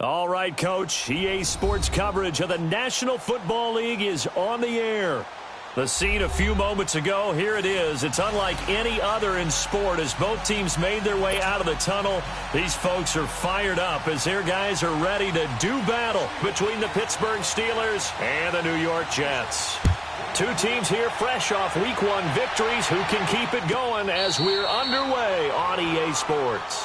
All right, Coach. EA Sports coverage of the National Football League is on the air. The scene a few moments ago, here it is. It's unlike any other in sport as both teams made their way out of the tunnel. These folks are fired up as their guys are ready to do battle between the Pittsburgh Steelers and the New York Jets. Two teams here fresh off Week 1 victories who can keep it going as we're underway on EA Sports.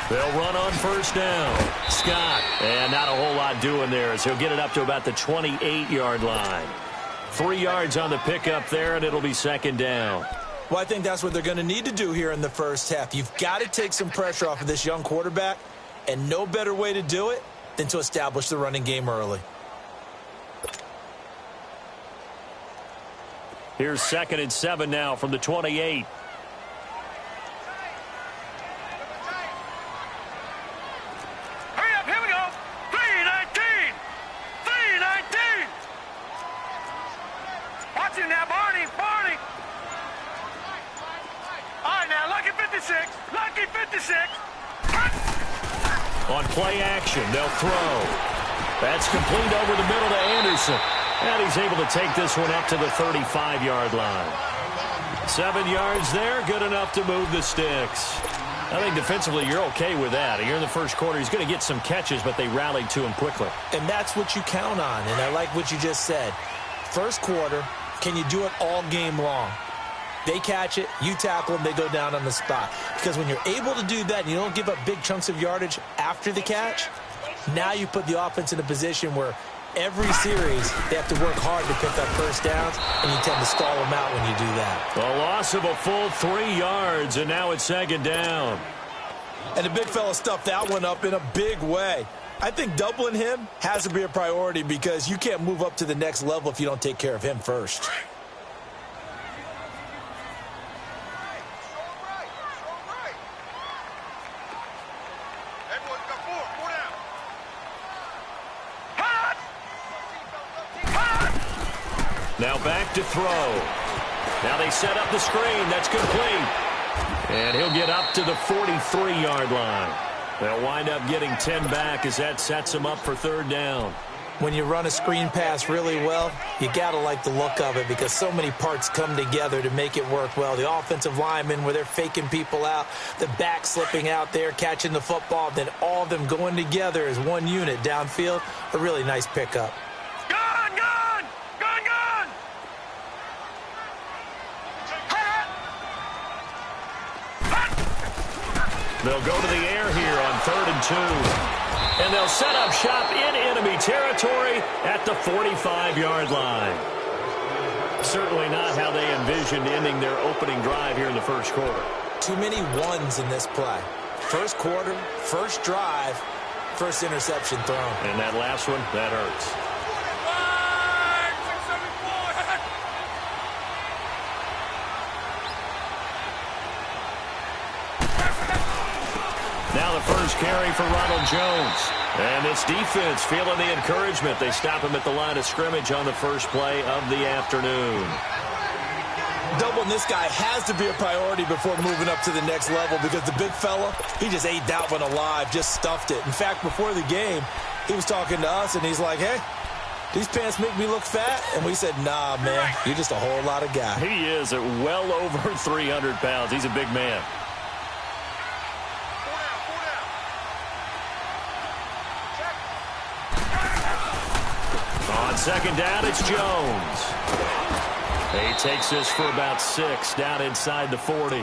They'll run on first down. Scott, and not a whole lot doing there as he'll get it up to about the 28-yard line. 3 yards on the pickup there, and it'll be second down. Well, I think that's what they're going to need to do here in the first half. You've got to take some pressure off of this young quarterback, and no better way to do it than to establish the running game early. Here's 2nd and 7 now from the 28. On play action, they'll throw. That's complete over the middle to Anderson. And he's able to take this one up to the 35-yard line. 7 yards there, good enough to move the sticks. I think defensively you're okay with that. Here in the first quarter, he's going to get some catches, but they rallied to him quickly. And that's what you count on, and I like what you just said. First quarter, can you do it all game long? They catch it, you tackle them, they go down on the spot. Because when you're able to do that and you don't give up big chunks of yardage after the catch, now you put the offense in a position where every series they have to work hard to pick up first downs, and you tend to stall them out when you do that. A loss of a full 3 yards, and now it's second down. And the big fella stuffed that one up in a big way. I think doubling him has to be a priority because you can't move up to the next level if you don't take care of him first. Now back to throw. Now they set up the screen. That's complete. And he'll get up to the 43-yard line. They'll wind up getting 10 back as that sets him up for third down. When you run a screen pass really well, you got to like the look of it because so many parts come together to make it work well. The offensive linemen where they're faking people out, the back slipping out there, catching the football, then all of them going together as one unit downfield. A really nice pickup. They'll go to the air here on 3rd and 2. And they'll set up shop in enemy territory at the 45-yard line. Certainly not how they envisioned ending their opening drive here in the first quarter. Too many ones in this play. First quarter, first drive, first interception thrown. And that last one, that hurts. Now the first carry for Ronald Jones. And this defense feeling the encouragement. They stop him at the line of scrimmage on the first play of the afternoon. Doubling this guy has to be a priority before moving up to the next level because the big fella, he just ate that one alive, just stuffed it. In fact, before the game, he was talking to us, and he's like, hey, these pants make me look fat? And we said, nah, man, you're just a whole lot of guy. He is at well over 300 pounds. He's a big man. On second down, it's Jones. He takes this for about 6 down inside the 40.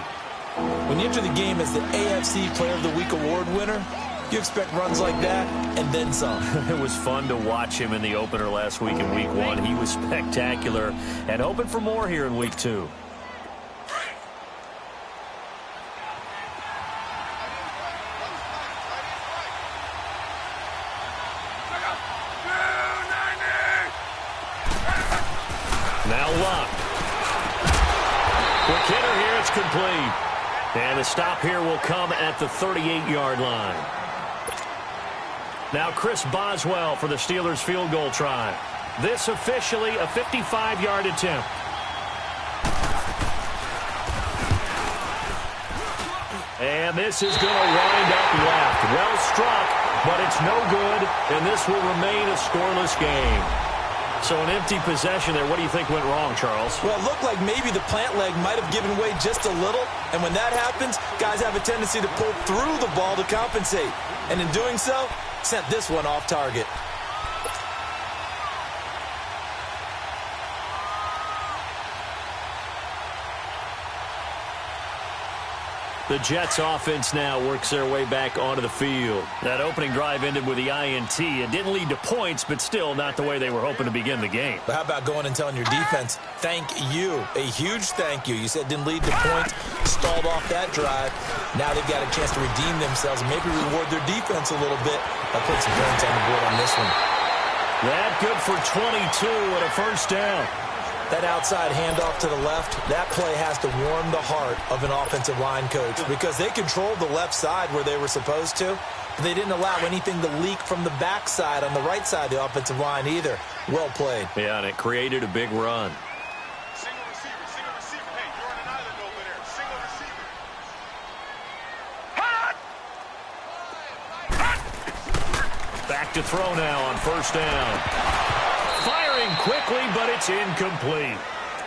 When you enter the game as the AFC Player of the Week award winner, you expect runs like that and then some. It was fun to watch him in the opener last week in Week 1. He was spectacular and hoping for more here in Week 2. Quick hitter here, it's complete. And the stop here will come at the 38-yard line. Now Chris Boswell for the Steelers field goal try. This officially a 55-yard attempt. And this is going to wind up left. Well struck, but it's no good, and this will remain a scoreless game. So an empty possession there. What do you think went wrong, Charles? Well, it looked like maybe the plant leg might have given way just a little, and when that happens, guys have a tendency to pull through the ball to compensate. And in doing so, sent this one off target. The Jets offense now works their way back onto the field. That opening drive ended with the INT. It didn't lead to points, but still not the way they were hoping to begin the game. But how about going and telling your defense, thank you, a huge thank you. You said it didn't lead to points, stalled off that drive. Now they've got a chance to redeem themselves and maybe reward their defense a little bit by putting some points on the board on this one. That good for 22 and a first down. That outside handoff to the left, that play has to warm the heart of an offensive line coach because they controlled the left side where they were supposed to, but they didn't allow anything to leak from the backside on the right side of the offensive line either. Well played. Yeah, and it created a big run. Single receiver. Hey, you're on an island over there. Single receiver. Back to throw now on first down. Firing quickly, but it's incomplete.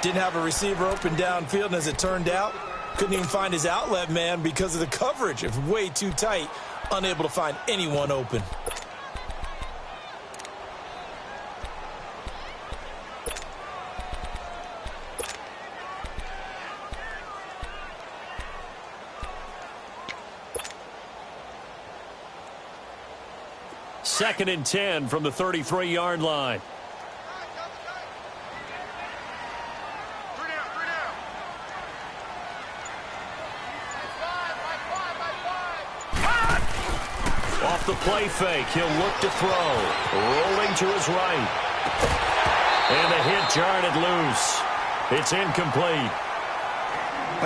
Didn't have a receiver open downfield, and as it turned out, couldn't even find his outlet man because of the coverage. It was way too tight, unable to find anyone open. Second and 10 from the 33-yard line. Off the play fake, he'll look to throw. Rolling to his right. And the hit jarred it loose. It's incomplete.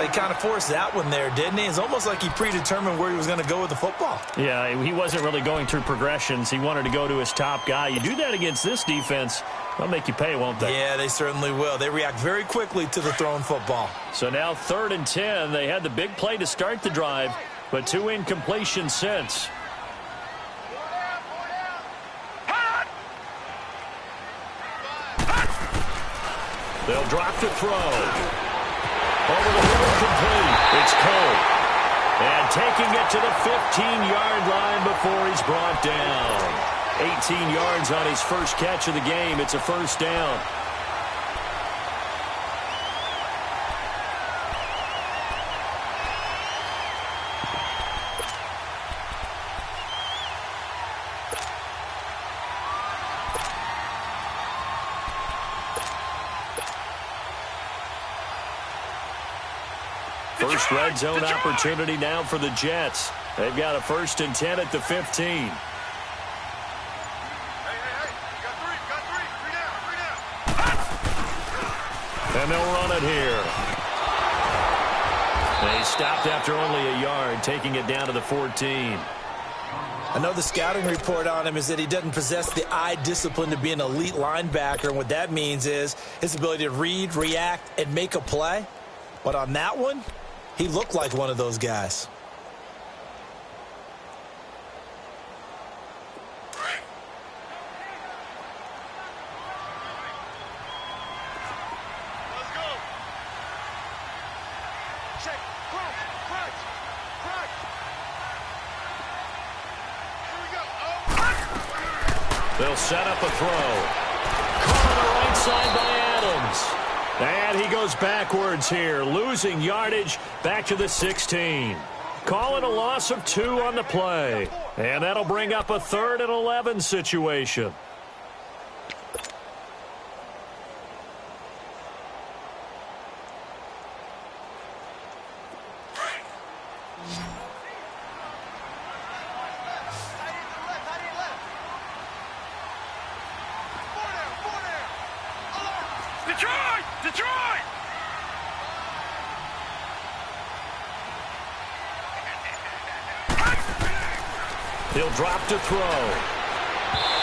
He kind of forced that one there, didn't he? It's almost like he predetermined where he was going to go with the football. Yeah, he wasn't really going through progressions. He wanted to go to his top guy. You do that against this defense, they'll make you pay, won't they? Yeah, they certainly will. They react very quickly to the thrown football. So now 3rd and 10. They had the big play to start the drive, but 2 incompletions since. They'll drop to throw. Over the middle, complete. It's Cole. And taking it to the 15-yard line before he's brought down. 18 yards on his first catch of the game. It's a first down. First red zone opportunity now for the Jets. They've got a 1st and 10 at the 15. Hey, got three down. And they'll run it here. They stopped after only a yard, taking it down to the 14. I know the scouting report on him is that he doesn't possess the eye discipline to be an elite linebacker, and what that means is his ability to read, react, and make a play. But on that one, he looked like one of those guys. Let's go. Check. Crunch. Here we go. Oh. They'll set up a throw. Caught on the right side by Adams. And he goes backwards here, losing yardage back to the 16. Calling a loss of 2 on the play. And that'll bring up a 3rd and 11 situation. He'll drop to throw.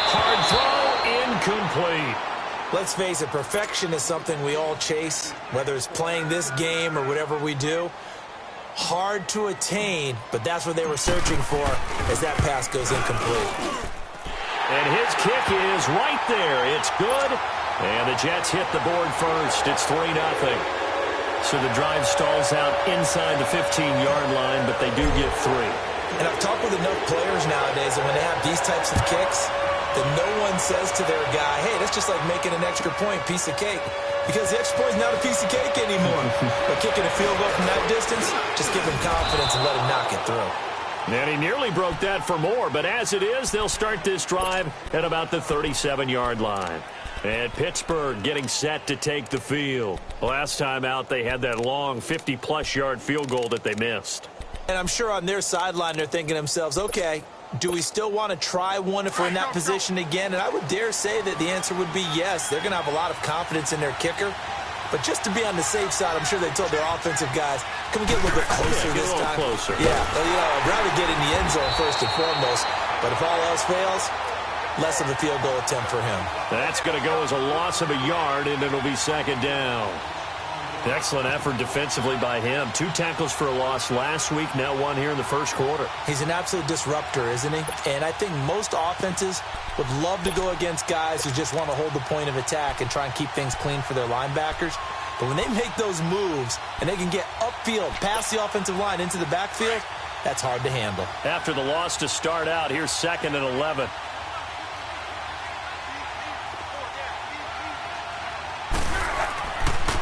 Hard throw, incomplete. Let's face it, perfection is something we all chase, whether it's playing this game or whatever we do. Hard to attain, but that's what they were searching for as that pass goes incomplete. And his kick is right there. It's good. And the Jets hit the board first. It's 3-0. So the drive stalls out inside the 15-yard line, but they do get 3. And I've talked with enough players nowadays that when they have these types of kicks, that no one says to their guy, hey, that's just like making an extra point, piece of cake. Because the extra point is not a piece of cake anymore. But kicking a field goal from that distance, just give him confidence and let him knock it through. And he nearly broke that for more, but as it is, they'll start this drive at about the 37-yard line. And Pittsburgh getting set to take the field. Last time out, they had that long 50-plus yard field goal that they missed. And I'm sure on their sideline, they're thinking to themselves, okay, do we still want to try one if we're in that position again? And I would dare say that the answer would be yes. They're going to have a lot of confidence in their kicker. But just to be on the safe side, I'm sure they told their offensive guys, can we get a little bit closer this time? Closer. Yeah, well, I'd rather get in the end zone first and foremost. But if all else fails, less of a field goal attempt for him. That's going to go as a loss of a yard, and it'll be second down. Excellent effort defensively by him. 2 tackles for a loss last week, now 1 here in the first quarter. He's an absolute disruptor, isn't he? And I think most offenses would love to go against guys who just want to hold the point of attack and try and keep things clean for their linebackers. But when they make those moves and they can get upfield, past the offensive line into the backfield, that's hard to handle. After the loss to start out, here's 2nd and 11.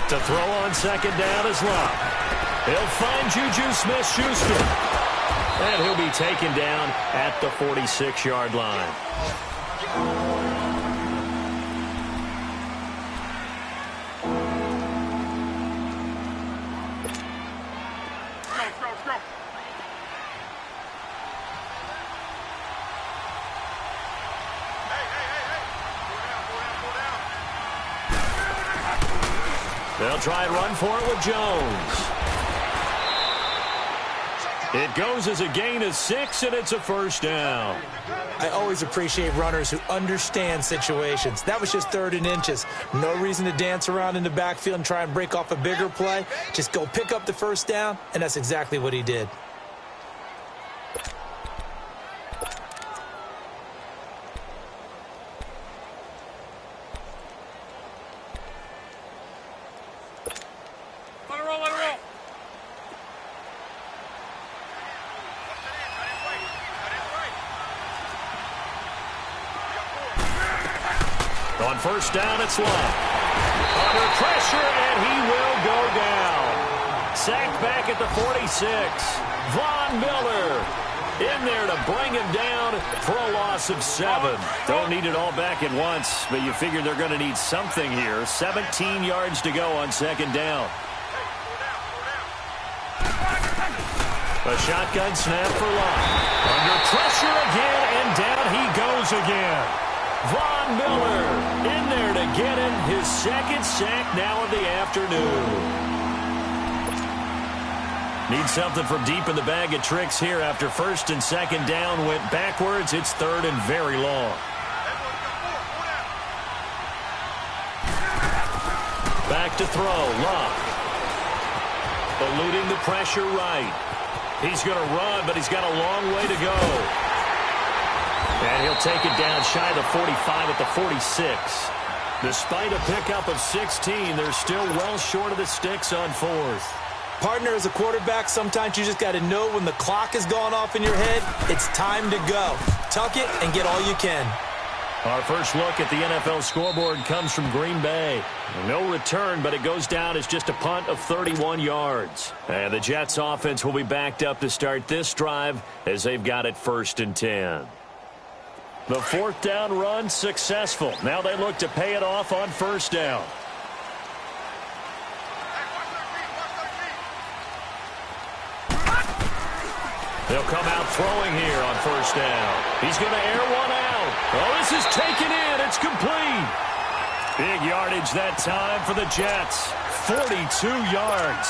To throw on second down is Love. He'll find Juju Smith-Schuster. And he'll be taken down at the 46-yard line. Let's go. They'll try and run for it with Jones. It goes as a gain of 6, and it's a first down. I always appreciate runners who understand situations. That was just 3rd and inches. No reason to dance around in the backfield and try and break off a bigger play. Just go pick up the first down, and that's exactly what he did. On first down, it's Love. Under pressure, and he will go down. Sacked back at the 46. Von Miller in there to bring him down for a loss of 7. Don't need it all back at once, but you figure they're going to need something here. 17 yards to go on second down. A shotgun snap for Love. Under pressure again, and down he goes again. Von Miller in there to get him his 2nd sack now of the afternoon. Need something from deep in the bag of tricks here after 1st and 2nd down went backwards. It's 3rd and very long. Back to throw. Love. Eluding the pressure right. He's going to run, but he's got a long way to go. And he'll take it down shy of the 45 at the 46. Despite a pickup of 16, they're still well short of the sticks on 4th. Partner, as a quarterback, sometimes you just got to know when the clock has gone off in your head, it's time to go. Tuck it and get all you can. Our first look at the NFL scoreboard comes from Green Bay. No return, but it goes down as just a punt of 31 yards. And the Jets offense will be backed up to start this drive as they've got it 1st and 10. The 4th down run successful. Now they look to pay it off on 1st down. They'll come out throwing here on 1st down. He's going to air one out. Oh, this is taken in. It's complete. Big yardage that time for the Jets. 42 yards.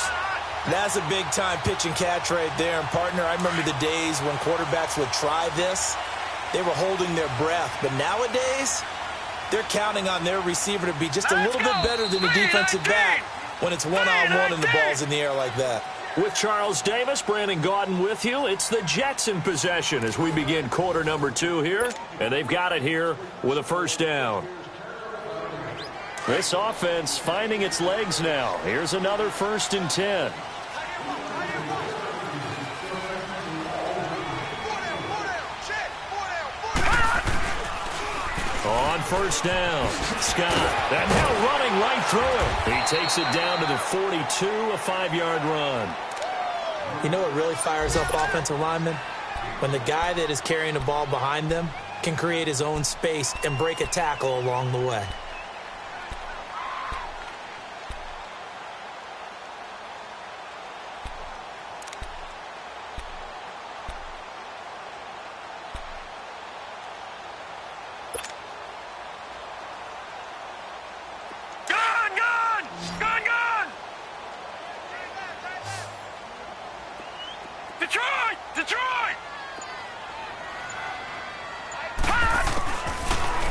That's a big-time pitch and catch right there. And, partner, I remember the days when quarterbacks would try this. They were holding their breath. But nowadays, they're counting on their receiver to be just a little bit better than the defensive back when it's one-on-one and the ball's in the air like that. With Charles Davis, Brandon Gaudin with you. It's the Jets in possession as we begin quarter number 2 here. And they've got it here with a first down. This offense finding its legs now. Here's another 1st and 10. On first down, Scott. And now running right through him. He takes it down to the 42, a 5-yard run. You know what really fires up offensive linemen? When the guy that is carrying the ball behind them can create his own space and break a tackle along the way.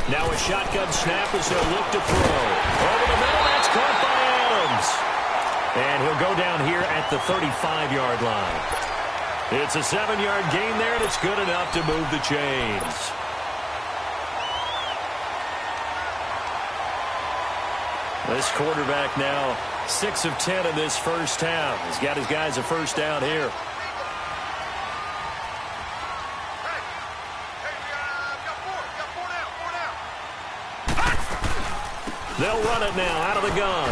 Now a shotgun snap as they'll look to throw. Over the middle, that's caught by Adams. And he'll go down here at the 35-yard line. It's a 7-yard gain there, and it's good enough to move the chains. This quarterback now 6 of 10 in this first half. He's got his guys a first down here. They'll run it now out of the gun.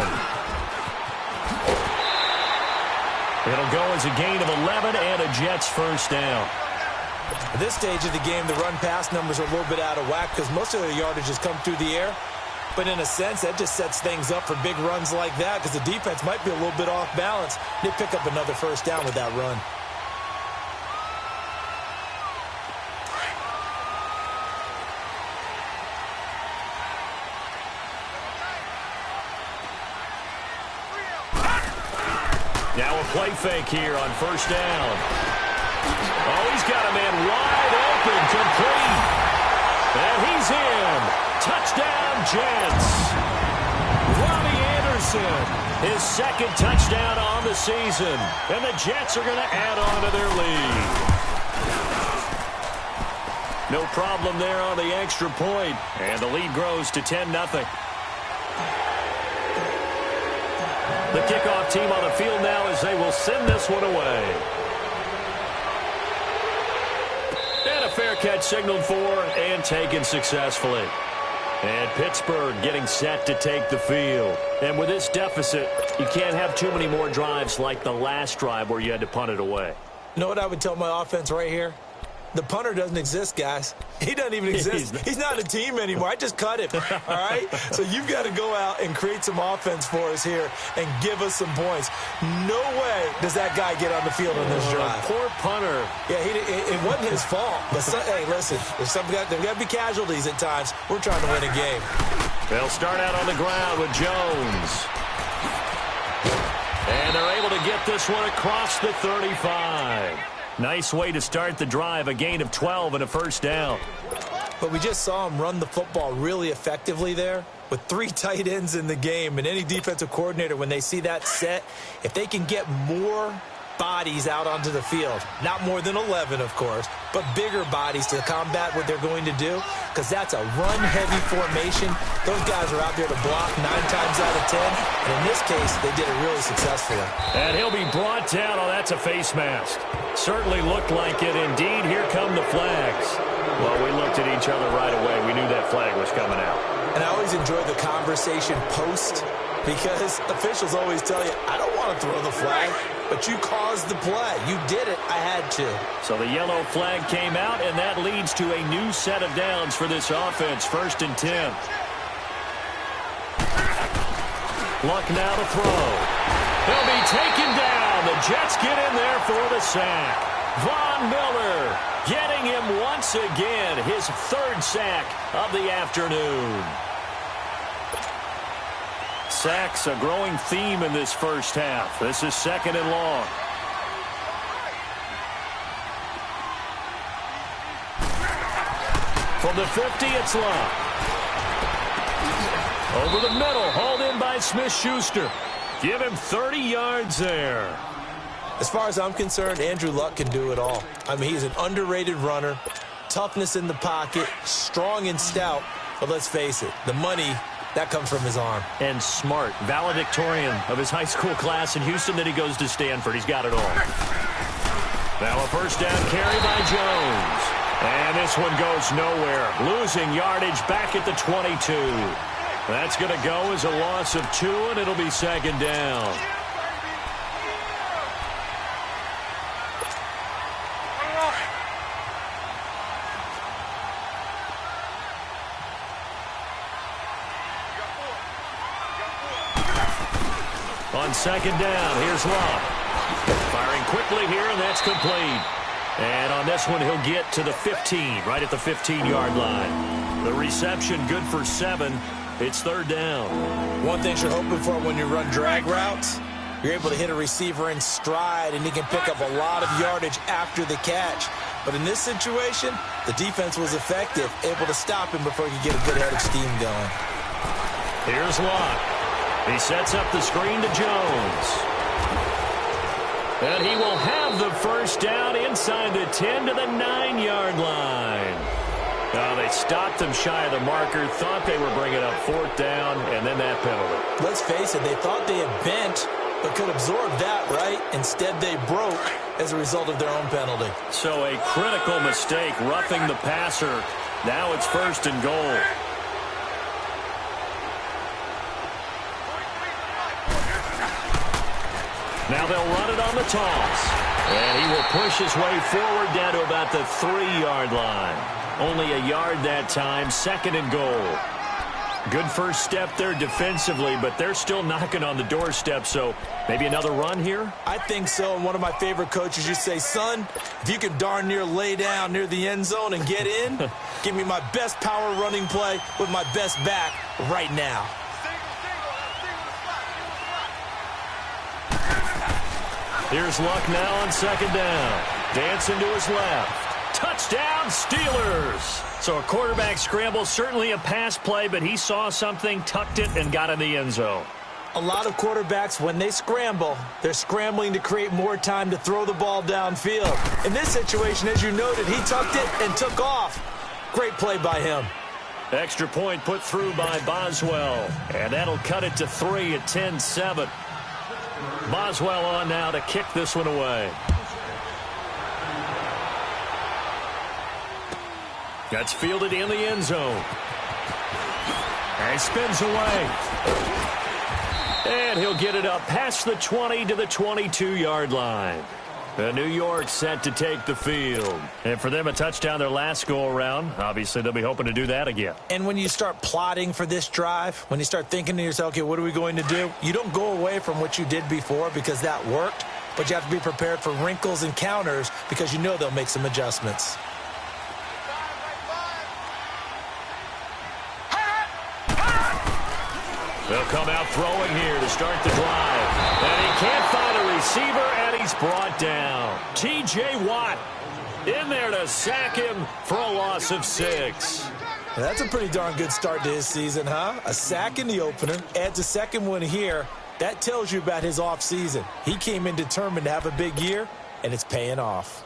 It'll go as a gain of 11 and a Jets first down. At this stage of the game, the run-pass numbers are a little bit out of whack because most of their yardage has come through the air. But in a sense, that just sets things up for big runs like that because the defense might be a little bit off balance. They pick up another first down with that run. Now a play fake here on first down. Oh, he's got a man wide open, complete. And he's in. Touchdown, Jets. Robbie Anderson, his 2nd touchdown on the season. And the Jets are going to add on to their lead. No problem there on the extra point. And the lead grows to 10-0. The kickoff team on the field now as they will send this one away. And a fair catch signaled for and taken successfully. And Pittsburgh getting set to take the field. And with this deficit, you can't have too many more drives like the last drive where you had to punt it away. You know what I would tell my offense right here? The punter doesn't exist, guys. He doesn't even exist. He's not a team anymore. I just cut him, all right? So you've got to go out and create some offense for us here and give us some points. No way does that guy get on the field on this drive. Poor punter. Yeah, it wasn't his fault. But, hey, listen, there's got to be casualties at times. We're trying to win a game. They'll start out on the ground with Jones. And they're able to get this one across the 35. Nice way to start the drive, a gain of 12 and a first down. But we just saw him run the football really effectively there with 3 tight ends in the game. And any defensive coordinator, when they see that set, if they can get more bodies out onto the field, not more than 11, of course, but bigger bodies to combat what they're going to do, because that's a run-heavy formation. Those guys are out there to block 9 times out of 10, and in this case, they did it really successfully. And he'll be brought down. Oh, that's a face mask. Certainly looked like it. Indeed, here come the flags. Well, we looked at each other right away. We knew that flag was coming out. And I always enjoy the conversation post, because officials always tell you, I don't want to throw the flag, but you caused the play. You did it. I had to. So the yellow flag came out, and that leads to a new set of downs for this offense. 1st and 10. Luck now to throw. He'll be taken down. The Jets get in there for the sack. Von Miller getting him once again, his 3rd sack of the afternoon. Sacks, a growing theme in this first half. This is 2nd and long. From the 50, it's Luck. Over the middle, hauled in by Smith-Schuster. Give him 30 yards there. As far as I'm concerned, Andrew Luck can do it all. I mean, he's an underrated runner, toughness in the pocket, strong and stout. But let's face it, the money, that comes from his arm. And smart, valedictorian of his high school class in Houston, then he goes to Stanford. He's got it all. Now a first down carry by Jones. And this one goes nowhere. Losing yardage back at the 22. That's going to go as a loss of 2, and it'll be 2nd down. On 2nd down, here's Luck. Firing quickly here, and that's complete. And on this one, he'll get to the 15, right at the 15-yard line. The reception good for 7. It's 3rd down. One thing you're hoping for when you run drag routes, you're able to hit a receiver in stride, and he can pick up a lot of yardage after the catch. But in this situation, the defense was effective, able to stop him before he could get a good head of steam going. Here's Luck. He sets up the screen to Jones. And he will have the first down inside the 10 to the 9-yard line. Now they stopped him shy of the marker, thought they were bringing up 4th down, and then that penalty. Let's face it, they thought they had bent, but could absorb that, right? Instead, they broke as a result of their own penalty. So a critical mistake, roughing the passer. Now it's 1st and goal. Now they'll run it on the toss. And he will push his way forward down to about the 3-yard line. Only a yard that time, 2nd and goal. Good first step there defensively, but they're still knocking on the doorstep, so maybe another run here? I think so, and one of my favorite coaches used to say, son, if you can darn near lay down near the end zone and get in, give me my best power running play with my best back right now. Here's Luck now on 2nd down. Dancing to his left. Touchdown, Steelers. So a quarterback scramble, certainly a pass play, but he saw something, tucked it, and got in the end zone. A lot of quarterbacks, when they scramble, they're scrambling to create more time to throw the ball downfield. In this situation, as you noted, he tucked it and took off. Great play by him. Extra point put through by Boswell, and that'll cut it to 3 at 10-7. Boswell on now to kick this one away. That's fielded in the end zone. And spins away. And he'll get it up past the 20 to the 22-yard line. New York set to take the field. And for them, a touchdown their last go-around. Obviously, they'll be hoping to do that again. And when you start plotting for this drive, when you start thinking to yourself, okay, what are we going to do? You don't go away from what you did before because that worked, but you have to be prepared for wrinkles and counters because you know they'll make some adjustments. They'll come out throwing here to start the drive. And he can't find a receiver, and he's brought down. T.J. Watt in there to sack him for a loss of 6. That's a pretty darn good start to his season, huh? A sack in the opener, adds a second one here. That tells you about his offseason. He came in determined to have a big year, and it's paying off.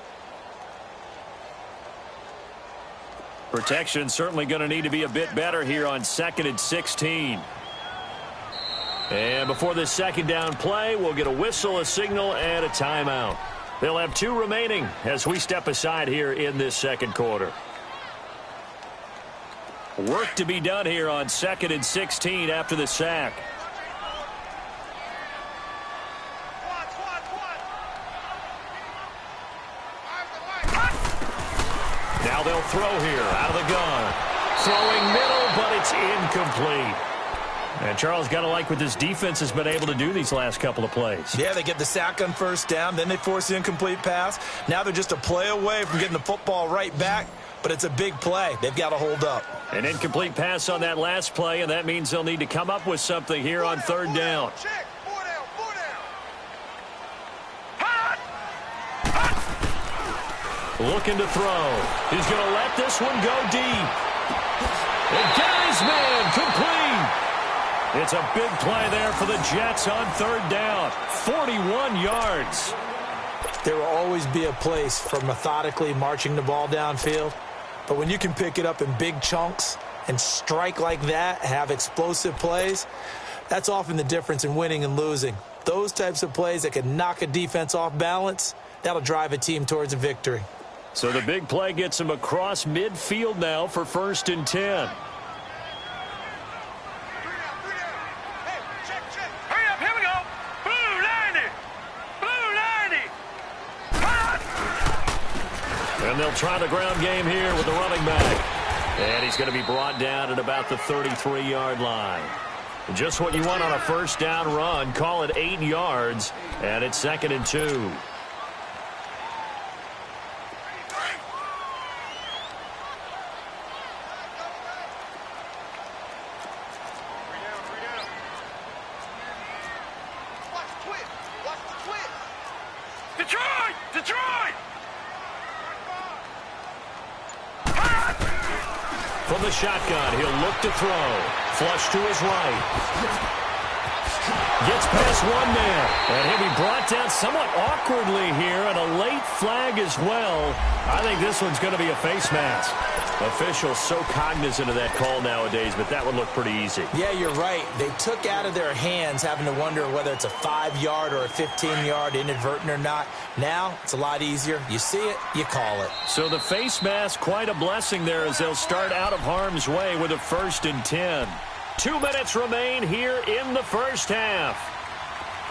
Protection certainly going to need to be a bit better here on 2nd and 16. And before this 2nd down play, we'll get a whistle, a signal, and a timeout. They'll have 2 remaining as we step aside here in this 2nd quarter. Work to be done here on 2nd and 16 after the sack. Now they'll throw here out of the gun. Throwing middle, but it's incomplete. And Charles, got to like what this defense has been able to do these last couple of plays. Yeah, they get the sack on first down, then they force the incomplete pass. Now they're just a play away from getting the football right back, but it's a big play. They've got to hold up. An incomplete pass on that last play, and that means they'll need to come up with something here on third down. Check. 4 down. 4 down. Looking to throw. He's going to let this one go deep. And got his man complete. It's a big play there for the Jets on third down. 41 yards. There will always be a place for methodically marching the ball downfield. But when you can pick it up in big chunks and strike like that, have explosive plays, that's often the difference in winning and losing. Those types of plays that can knock a defense off balance, that'll drive a team towards a victory. So the big play gets him across midfield now for 1st and 10. And they'll try the ground game here with the running back. And he's going to be brought down at about the 33-yard line. Just what you want on a first down run. Call it 8 yards, and it's 2nd and 2. From the shotgun, he'll look to throw. Flush to his right. Gets past one man. And he'll be brought down somewhat awkwardly here, and a late flag as well. I think this one's going to be a face mask. Officials so cognizant of that call nowadays, but that would look pretty easy. Yeah, you're right. They took out of their hands having to wonder whether it's a 5-yard or a 15-yard, inadvertent or not. Now, it's a lot easier. You see it, you call it. So the face mask, quite a blessing there as they'll start out of harm's way with a 1st and 10. 2 minutes remain here in the first half.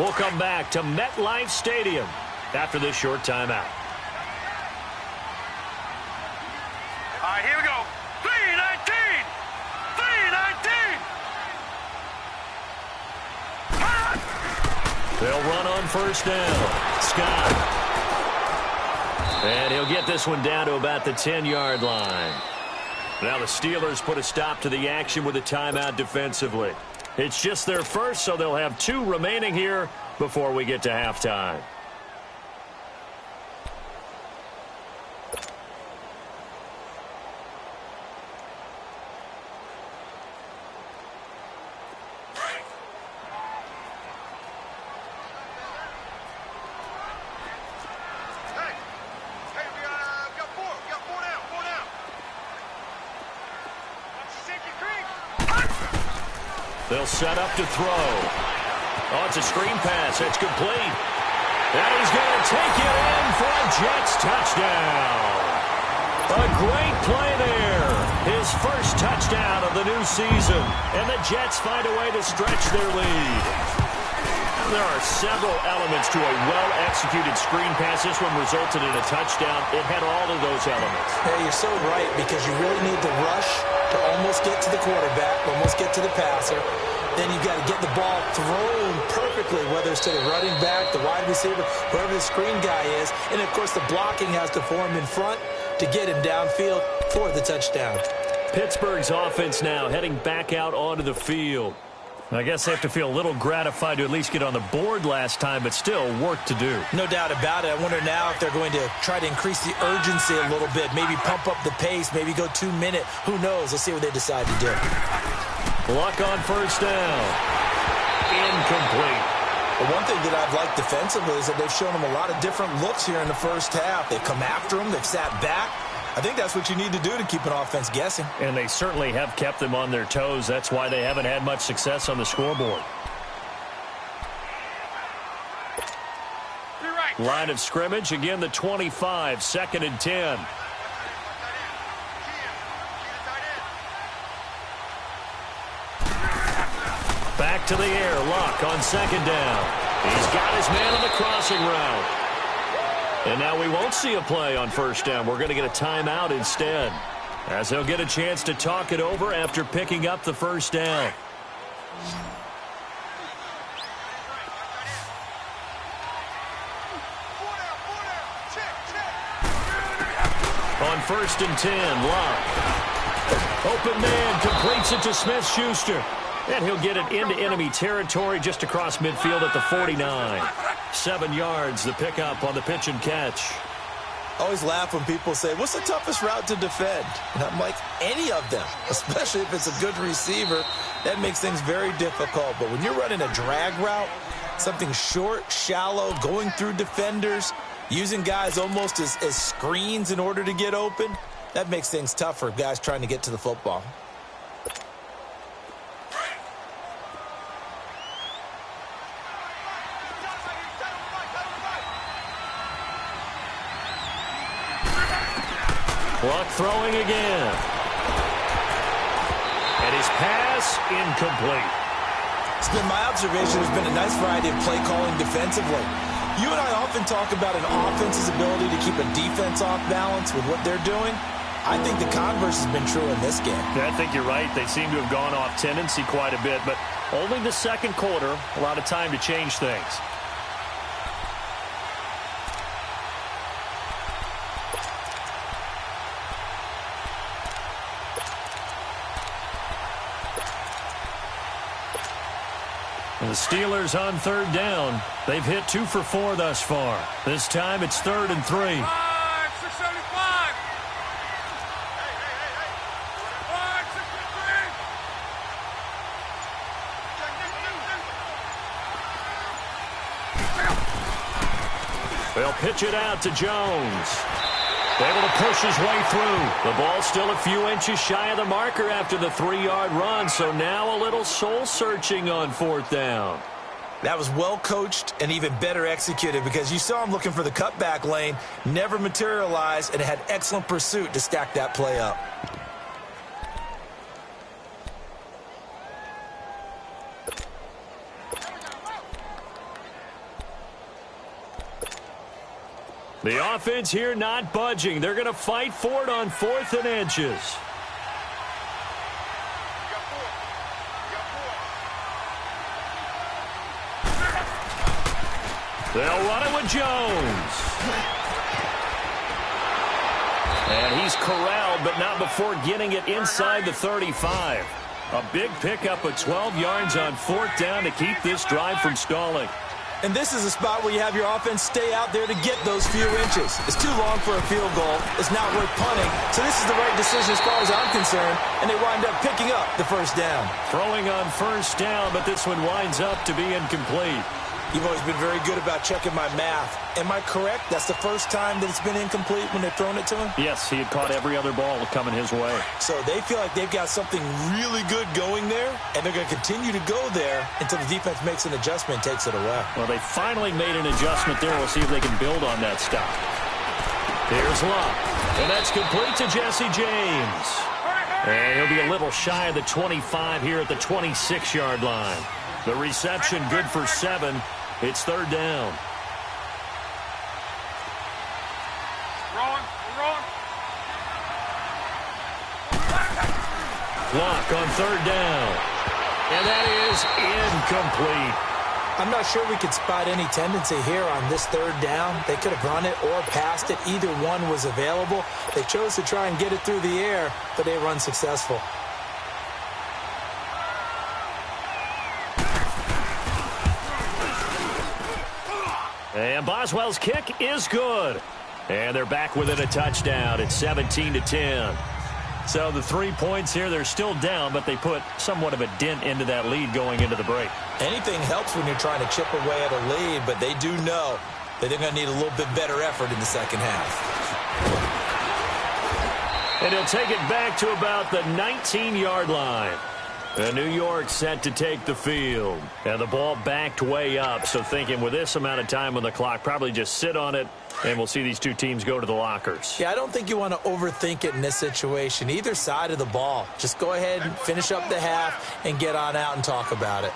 We'll come back to MetLife Stadium after this short timeout. All right, here we go. 3-19. 3-19. They'll run on first down. Scott. And he'll get this one down to about the 10-yard line. Now the Steelers put a stop to the action with a timeout defensively. It's just their first, so they'll have 2 remaining here before we get to halftime. They'll set up to throw. Oh, it's a screen pass. It's complete. And he's going to take it in for a Jets touchdown. A great play there. His first touchdown of the new season. And the Jets find a way to stretch their lead. There are several elements to a well-executed screen pass. This one resulted in a touchdown. It had all of those elements. Hey, you're so right, because you really need to rush to almost get to the quarterback, almost get to the passer. Then you've got to get the ball thrown perfectly, whether it's to the running back, the wide receiver, whoever the screen guy is. And, of course, the blocking has to form in front to get him downfield for the touchdown. Pittsburgh's offense now heading back out onto the field. I guess they have to feel a little gratified to at least get on the board last time, but still work to do. No doubt about it. I wonder now if they're going to try to increase the urgency a little bit, maybe pump up the pace, maybe go 2-minute. Who knows? Let's see what they decide to do. Luck on first down. Incomplete. But one thing that I've liked defensively is that they've shown them a lot of different looks here in the first half. They've come after them. They've sat back. I think that's what you need to do to keep an offense guessing. And they certainly have kept them on their toes. That's why they haven't had much success on the scoreboard. Line of scrimmage, again the 25, 2nd and 10. Back to the air, Luck on 2nd down. He's got his man on the crossing route. And now we won't see a play on first down. We're going to get a timeout instead, as they'll get a chance to talk it over after picking up the first down. On 1st and 10, Locke. Open man completes it to Smith-Schuster. And he'll get it into enemy territory just across midfield at the 49. 7 yards, the pickup on the pitch and catch. I always laugh when people say, what's the toughest route to defend? And I'm like, any of them, especially if it's a good receiver. That makes things very difficult. But when you're running a drag route, something short, shallow, going through defenders, using guys almost as screens in order to get open, that makes things tough for guys trying to get to the football. Clock throwing again. And his pass incomplete. It's been my observation there's been a nice variety of play calling defensively. You and I often talk about an offense's ability to keep a defense off balance with what they're doing. I think the converse has been true in this game. Yeah, I think you're right. They seem to have gone off tendency quite a bit, but only the second quarter, a lot of time to change things. The Steelers on 3rd down. They've hit 2 for 4 thus far. This time it's 3rd and 3. 675. They'll pitch it out to Jones. Able to push his way through. The ball still a few inches shy of the marker after the 3-yard run, so now a little soul-searching on 4th down. That was well coached and even better executed because you saw him looking for the cutback lane, never materialized, and had excellent pursuit to stack that play up. The offense here not budging. They're going to fight for it on 4th and inches. They'll run it with Jones. And he's corralled, but not before getting it inside the 35. A big pickup of 12 yards on 4th down to keep this drive from stalling. And this is a spot where you have your offense stay out there to get those few inches. It's too long for a field goal. It's not worth punting. So this is the right decision as far as I'm concerned. And they wind up picking up the 1st down. Throwing on 1st down, but this one winds up to be incomplete. You've always been very good about checking my math. Am I correct? That's the first time that it's been incomplete when they're throwing it to him? Yes, he had caught every other ball coming his way. So they feel like they've got something really good going there, and they're going to continue to go there until the defense makes an adjustment and takes it away. Well, they finally made an adjustment there. We'll see if they can build on that stop. Here's Locke, and that's complete to Jesse James. And he'll be a little shy of the 25 here at the 26-yard line. The reception good for 7. It's 3rd down. Wrong. Locke on 3rd down. And that is incomplete. I'm not sure we could spot any tendency here on this 3rd down. They could have run it or passed it. Either one was available. They chose to try and get it through the air, but they run successful. And Boswell's kick is good. And they're back within a touchdown. It's 17-10. So the 3 points here, they're still down, but they put somewhat of a dent into that lead going into the break. Anything helps when you're trying to chip away at a lead, but they do know that they're going to need a little bit better effort in the second half. And he'll take it back to about the 19-yard line. And New York set to take the field. And the ball backed way up, so thinking with this amount of time on the clock, probably just sit on it, and we'll see these two teams go to the lockers. Yeah, I don't think you want to overthink it in this situation. Either side of the ball. Just go ahead and finish up the half and get on out and talk about it.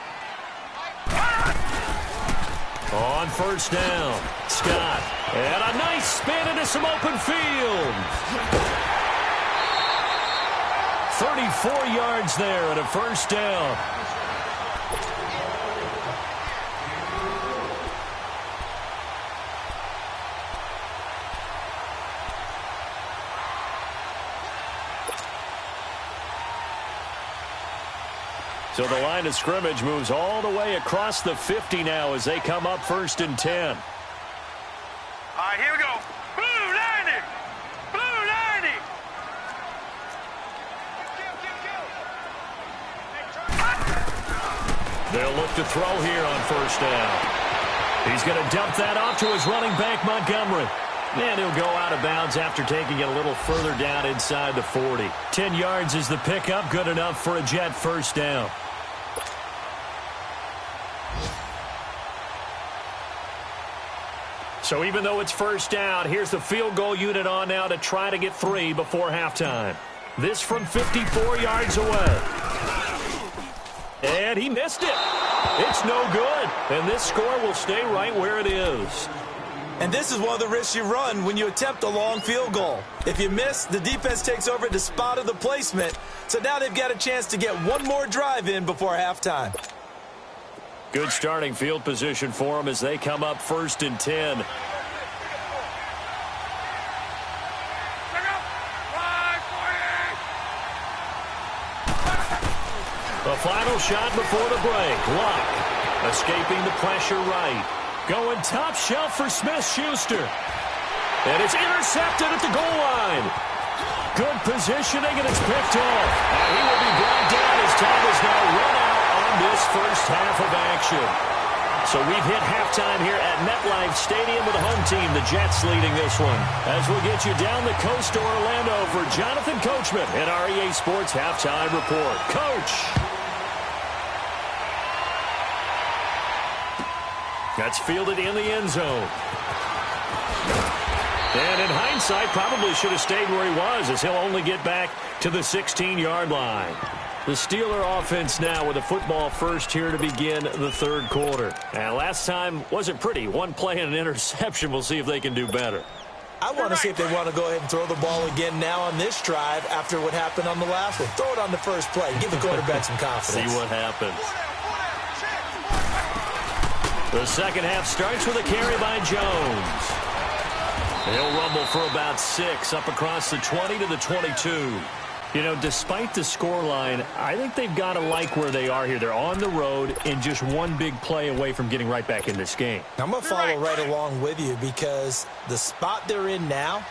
On 1st down, Scott. And a nice spin into some open field. 34 yards there and a 1st down. So the line of scrimmage moves all the way across the 50 now as they come up 1st and 10. All right, here we go. Blue 90. Blue 90. They'll look to throw here on 1st down. He's going to dump that off to his running back, Montgomery. And he'll go out of bounds after taking it a little further down inside the 40. 10 yards is the pickup, good enough for a Jet 1st down. So even though it's 1st down, here's the field goal unit on now to try to get 3 before halftime. This from 54 yards away. And he missed it. It's no good. And this score will stay right where it is. And this is one of the risks you run when you attempt a long field goal. If you miss, the defense takes over the spot of the placement. So now they've got a chance to get one more drive in before halftime. Good starting field position for them as they come up 1st and 10. The final shot before the break. Luck escaping the pressure right. Going top shelf for Smith-Schuster. And it's intercepted at the goal line. Good positioning, and it's picked off. And he will be brought down as time is now run out on this first half of action. So we've hit halftime here at MetLife Stadium with the home team, the Jets, leading this one. As we'll get you down the coast to Orlando for Jonathan Coachman at our EA Sports Halftime Report. Coach. That's fielded in the end zone. And in hindsight, probably should have stayed where he was, as he'll only get back to the 16-yard line. The Steeler offense now with a football first here to begin the 3rd quarter. And last time wasn't pretty. One play and an interception. We'll see if they can do better. I want to see if they want to go ahead and throw the ball again now on this drive after what happened on the last one. Throw it on the first play. Give the quarterback some confidence. See what happens. The second half starts with a carry by Jones. He'll rumble for about 6 up across the 20 to the 22. You know, despite the scoreline, I think they've got to like where they are here. They're on the road and just one big play away from getting right back in this game. I'm going to follow right along with you because the spot they're in now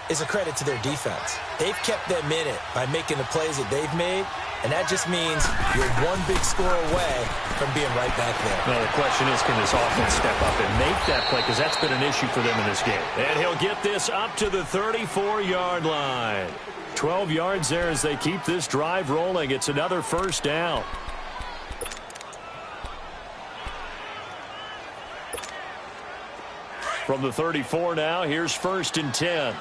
is a credit to their defense. They've kept them in it by making the plays that they've made, and that just means you're one big score away from being right back there. Now, the question is, can this offense step up and make that play? Because that's been an issue for them in this game. And he'll get this up to the 34-yard line. 12 yards there as they keep this drive rolling. It's another 1st down. From the 34 now, here's 1st and 10.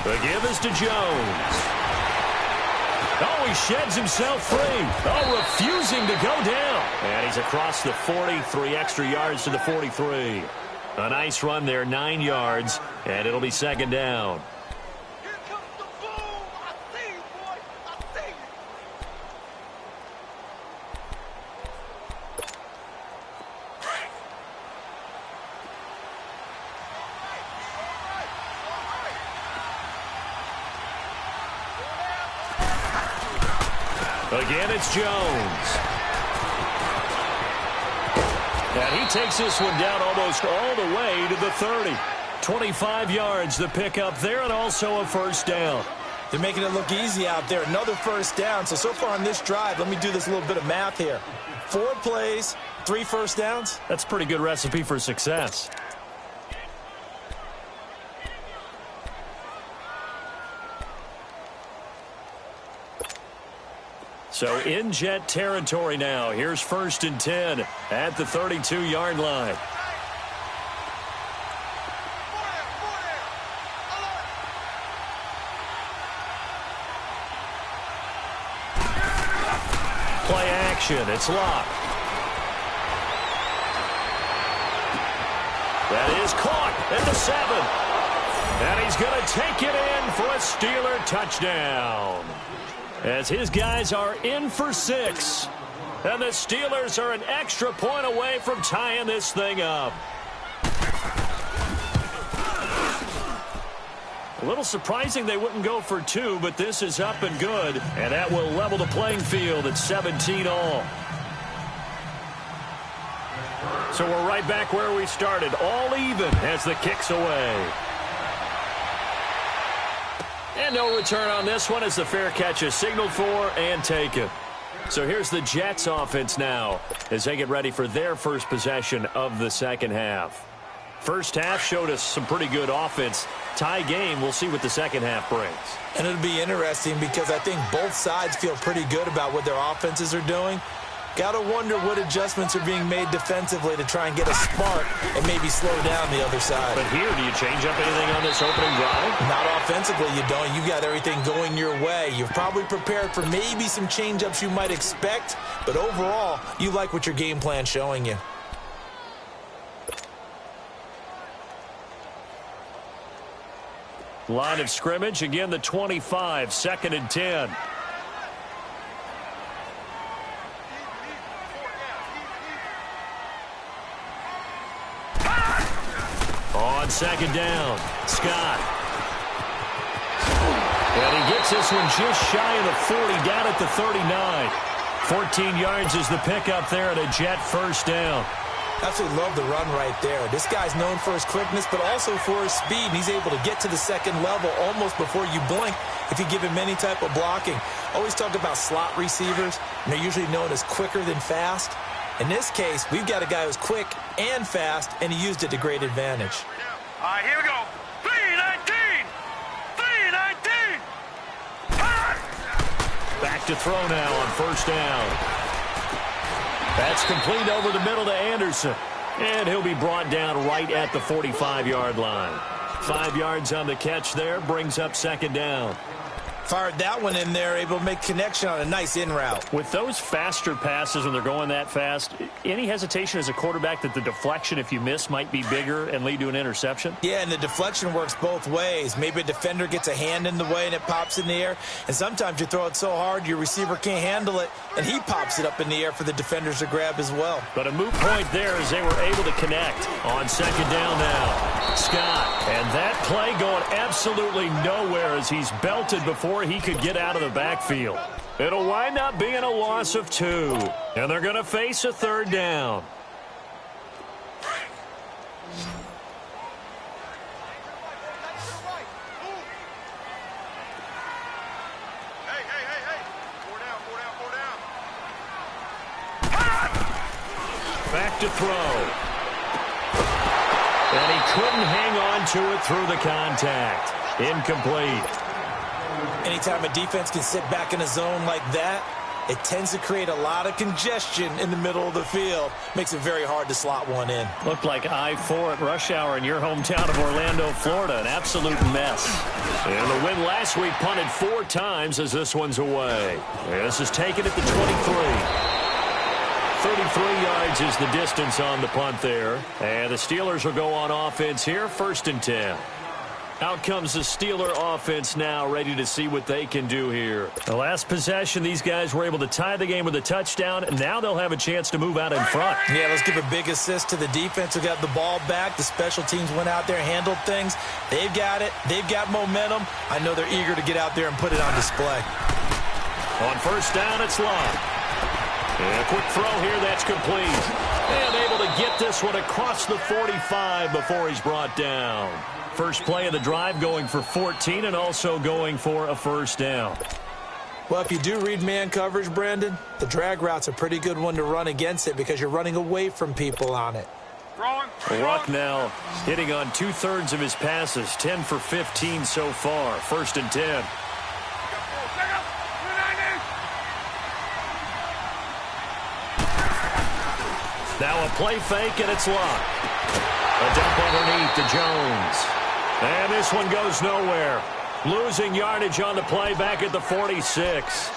The give is to Jones. Oh, he sheds himself free. Oh, refusing to go down. And he's across the 40, 3 extra yards to the 43. A nice run there, 9 yards, and it'll be 2nd down. Here comes the boom. I see you, boy. I see you. Again, it's Jones. And he takes this one down almost all the way to the 30. 25 yards the pickup there, and also a 1st down. They're making it look easy out there. Another 1st down. So far on this drive, let me do this little bit of math here. 4 plays, 3 1st downs. That's a pretty good recipe for success. So in Jet territory now. Here's 1st and 10 at the 32-yard line. Play action. It's Locke. That is caught at the 7. And he's going to take it in for a Steeler touchdown. As his guys are in for 6. And the Steelers are an extra point away from tying this thing up. A little surprising they wouldn't go for two, but this is up and good. And that will level the playing field at 17 all. So we're right back where we started, all even as the kick's away. And no return on this one as the fair catch is signaled for and taken. So here's the Jets offense now as they get ready for their first possession of the second half. First half showed us some pretty good offense. Tie game, we'll see what the second half brings. And it'll be interesting because I think both sides feel pretty good about what their offenses are doing. Got to wonder what adjustments are being made defensively to try and get a spark and maybe slow down the other side. But here, do you change up anything on this opening drive? Not offensively, you don't. You got everything going your way. You've probably prepared for maybe some change-ups you might expect, but overall, you like what your game plan's showing you. Line of scrimmage, again the 25, 2nd and 10. On second down, Scott. And he gets this one just shy of the 40, down at the 39. 14 yards is the pickup there at a Jet first down. Absolutely love the run right there. This guy's known for his quickness, but also for his speed. And he's able to get to the second level almost before you blink if you give him any type of blocking. Always talk about slot receivers, and they're usually known as quicker than fast. In this case, we've got a guy who's quick and fast, and he used it to great advantage. All right, here we go. 3-19. 3-19. Back to throw now on first down. That's complete over the middle to Anderson. And he'll be brought down right at the 45-yard line. 5 yards on the catch there, brings up second down. Fired that one in there, able to make connection on a nice in route. With those faster passes when they're going that fast, any hesitation as a quarterback that the deflection, if you miss, might be bigger and lead to an interception? Yeah, and the deflection works both ways. Maybe a defender gets a hand in the way and it pops in the air. And sometimes you throw it so hard your receiver can't handle it, and he pops it up in the air for the defenders to grab as well. But a moot point there as they were able to connect on second down now. Scott, and that play going absolutely nowhere as he's belted before he could get out of the backfield. It'll wind up being a loss of 2, and they're going to face a third down. Hey. 4 down. Back to throw. And he couldn't hang on to it through the contact. Incomplete. Anytime a defense can sit back in a zone like that, it tends to create a lot of congestion in the middle of the field. Makes it very hard to slot one in. Looked like I-4 at rush hour in your hometown of Orlando, Florida. An absolute mess. And the win last week punted 4 times as this one's away. This is taken at the 23. 33 yards is the distance on the punt there. And the Steelers will go on offense here, 1st and 10. Out comes the Steeler offense now, ready to see what they can do here. The last possession, these guys were able to tie the game with a touchdown, and now they'll have a chance to move out in front. Yeah, let's give a big assist to the defense who got the ball back. The special teams went out there, handled things. They've got it. They've got momentum. I know they're eager to get out there and put it on display. On first down, it's Love. And a quick throw here, that's complete. And able to get this one across the 45 before he's brought down. First play of the drive going for 14 and also going for a first down. Well, if you do read man coverage, Brandon, the drag route's a pretty good one to run against it because you're running away from people on it. Ruck now hitting on 2/3 of his passes, 10 for 15 so far. 1st and 10. Now a play fake, and it's Luck. A dump underneath to Jones. And this one goes nowhere. Losing yardage on the play back at the 46.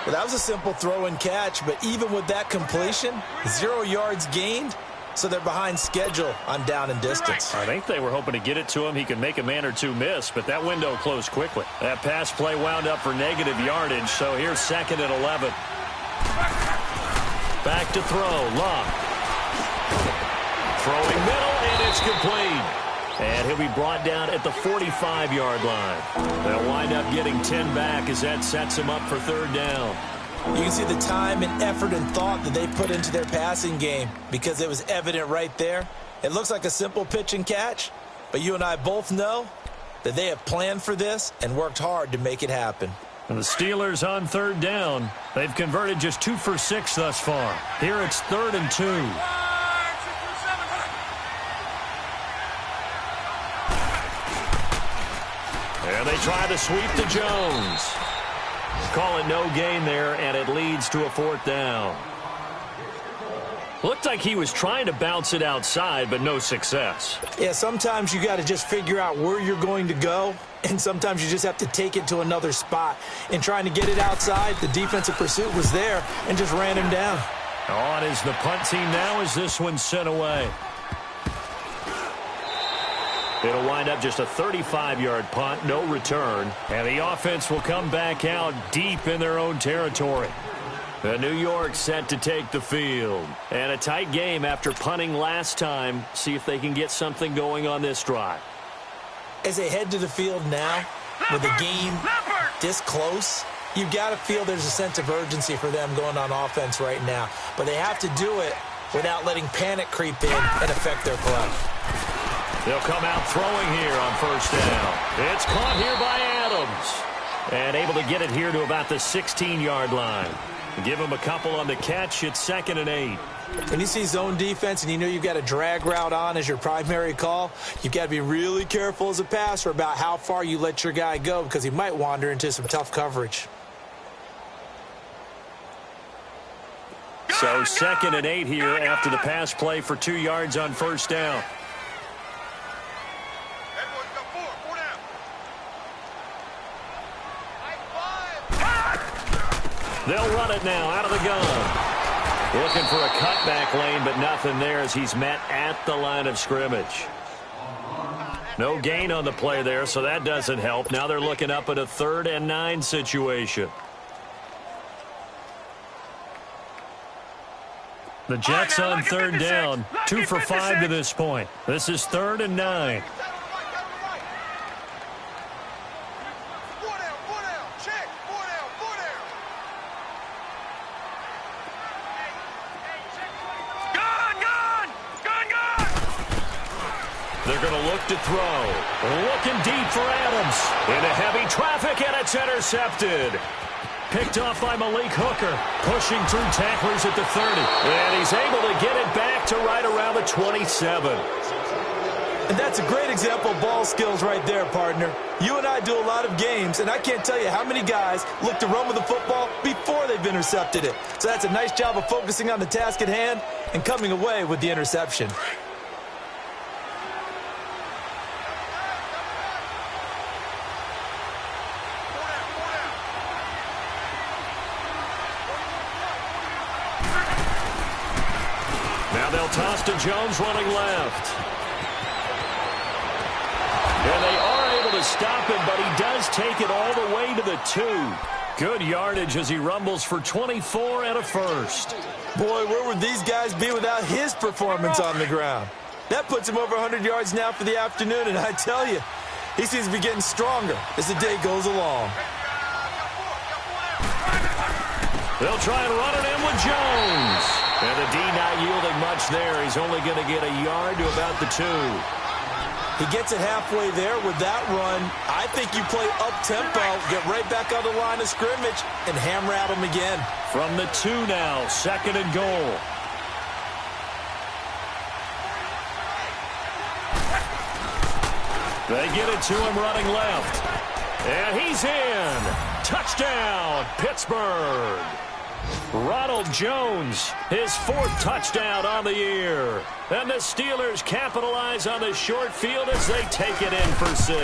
Well, that was a simple throw and catch, but even with that completion, 0 yards gained, so they're behind schedule on down and distance. I think they were hoping to get it to him. He could make a man or two miss, but that window closed quickly. That pass play wound up for negative yardage, so here's 2nd and 11. Back to throw. Love. Throwing middle, and it's complete. And he'll be brought down at the 45-yard line. They'll wind up getting 10 back as that sets him up for third down. You can see the time and effort and thought that they put into their passing game because it was evident right there. It looks like a simple pitch and catch, but you and I both know that they have planned for this and worked hard to make it happen. And the Steelers on third down. They've converted just 2 for 6 thus far. Here it's 3rd and 2. And they try to sweep to Jones. Call it no gain there, and it leads to a 4th down. Looked like he was trying to bounce it outside, but no success. Yeah, sometimes you got to just figure out where you're going to go, and sometimes you just have to take it to another spot. In trying to get it outside, the defensive pursuit was there and just ran him down. On is the punt team now as this one's sent away. It'll wind up just a 35-yard punt, no return. And the offense will come back out deep in their own territory. The New York set to take the field. And a tight game after punting last time. See if they can get something going on this drive. As they head to the field now, with the game this close, you've got to feel there's a sense of urgency for them going on offense right now. But they have to do it without letting panic creep in and affect their play. They'll come out throwing here on first down. It's caught here by Adams. And able to get it here to about the 16-yard line. Give him a couple on the catch. It's 2nd and 8. When you see zone defense and you know you've got a drag route on as your primary call, you've got to be really careful as a passer about how far you let your guy go because he might wander into some tough coverage. So 2nd and 8 here after the pass play for 2 yards on first down. They'll run it now out of the gun. Looking for a cutback lane, but nothing there as he's met at the line of scrimmage. No gain on the play there, so that doesn't help. Now they're looking up at a 3rd and 9 situation. The Jets on third down, 2 for 5 to this point. This is 3rd and 9. They're going to look to throw. Looking deep for Adams. Into heavy traffic, and it's intercepted. Picked off by Malik Hooker. Pushing through tacklers at the 30. And he's able to get it back to right around the 27. And that's a great example of ball skills right there, partner. You and I do a lot of games, and I can't tell you how many guys look to run with the football before they've intercepted it. So that's a nice job of focusing on the task at hand and coming away with the interception. Now they'll toss to Jones running left. And they are able to stop him, but he does take it all the way to the 2. Good yardage as he rumbles for 24 and a first. Boy, where would these guys be without his performance on the ground? That puts him over 100 yards now for the afternoon, and I tell you, he seems to be getting stronger as the day goes along. They'll try and run it in with Jones. And the D not yielding much there. He's only going to get a yard to about the 2. He gets it halfway there with that run. I think you play up-tempo, get right back on the line of scrimmage, and hammer at him again. From the 2 now, 2nd and goal. They get it to him running left. And he's in. Touchdown, Pittsburgh. Ronald Jones, his 4th touchdown on the year. And the Steelers capitalize on the short field as they take it in for 6.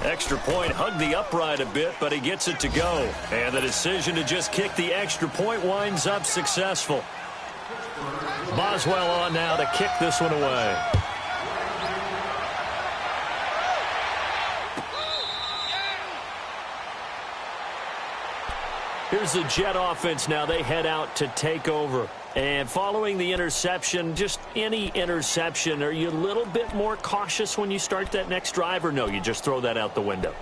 Extra point hugged the upright a bit, but he gets it to go. And the decision to just kick the extra point winds up successful. Boswell on now to kick this one away. Here's the Jet offense now. They head out to take over. And following the interception, just any interception, are you a little bit more cautious when you start that next drive, or no, you just throw that out the window?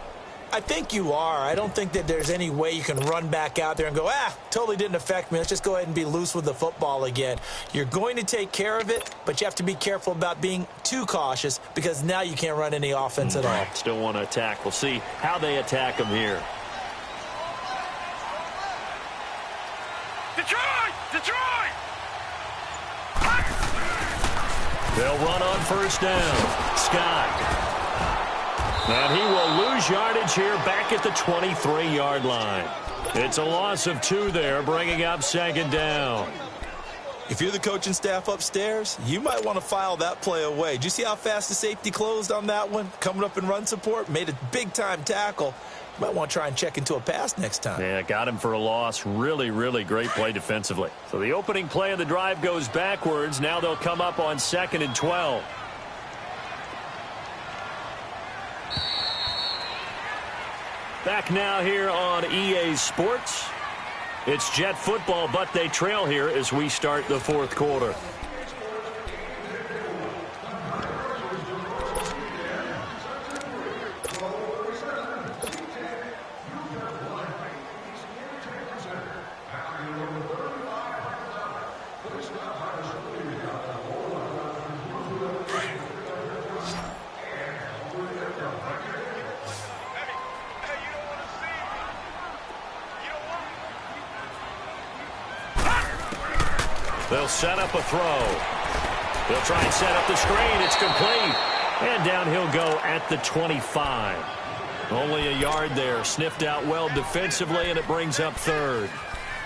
I think you are. I don't think that there's any way you can run back out there and go, totally didn't affect me. Let's just go ahead and be loose with the football again. You're going to take care of it, but you have to be careful about being too cautious because now you can't run any offense at all. Still want to attack. We'll see how they attack them here. Detroit! They'll run on first down. Scott. And he will lose yardage here back at the 23-yard line. It's a loss of 2 there, bringing up second down. If you're the coaching staff upstairs, you might want to file that play away. Do you see how fast the safety closed on that one? Coming up in run support, made a big-time tackle. You might want to try and check into a pass next time. Yeah, got him for a loss. Really, really great play defensively. So the opening play of the drive goes backwards. Now they'll come up on 2nd and 12. Back now here on EA Sports. It's Jet football, but they trail here as we start the 4th quarter. They'll set up a throw. They'll try and set up the screen. It's complete. And down he'll go at the 25. Only a yard there. Sniffed out well defensively, and it brings up 3rd.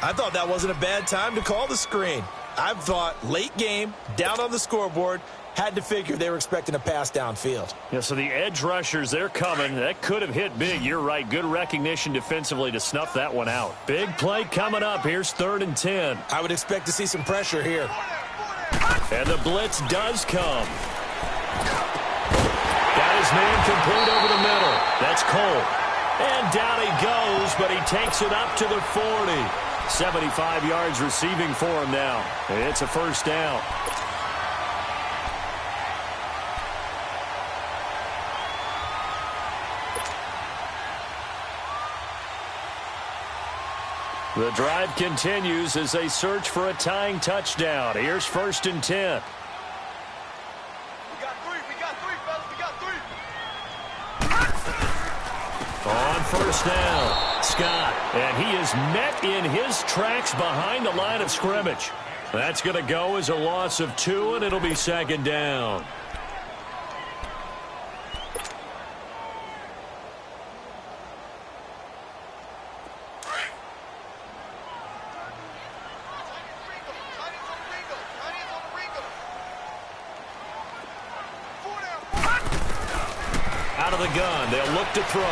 I thought that wasn't a bad time to call the screen. I thought late game, down on the scoreboard, had to figure they were expecting a pass downfield. Yeah, so the edge rushers, they're coming. That could have hit big. You're right. Good recognition defensively to snuff that one out. Big play coming up. Here's 3rd and 10. I would expect to see some pressure here. And the blitz does come. Got his man complete over the middle. That's Cole. And down he goes, but he takes it up to the 40. 75 yards receiving for him now. It's a first down. The drive continues as they search for a tying touchdown. Here's 1st and 10. We got 3, fellas, we got 3. On first down, Scott. And he is met in his tracks behind the line of scrimmage. That's going to go as a loss of 2, and it'll be 2nd down. Out of the gun, they'll look to throw.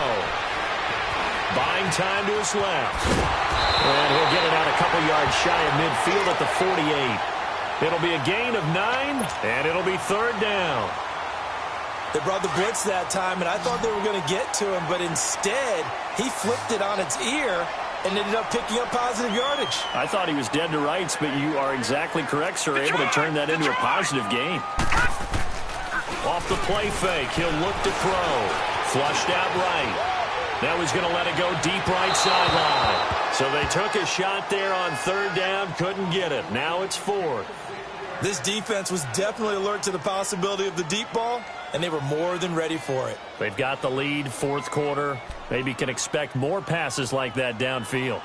Buying time to his left. And he'll get it out a couple yards shy of midfield at the 48. It'll be a gain of 9, and it'll be 3rd down. They brought the blitz that time, and I thought they were going to get to him, but instead, he flipped it on its ear and ended up picking up positive yardage. I thought he was dead to rights, but you are exactly correct, sir. Able to turn that into a positive gain. Off the play fake, he'll look to throw. Flushed out right. Now he's going to let it go deep right sideline. So they took a shot there on 3rd down, couldn't get it. Now it's 4th. This defense was definitely alert to the possibility of the deep ball, and they were more than ready for it. They've got the lead, 4th quarter. Maybe can expect more passes like that downfield.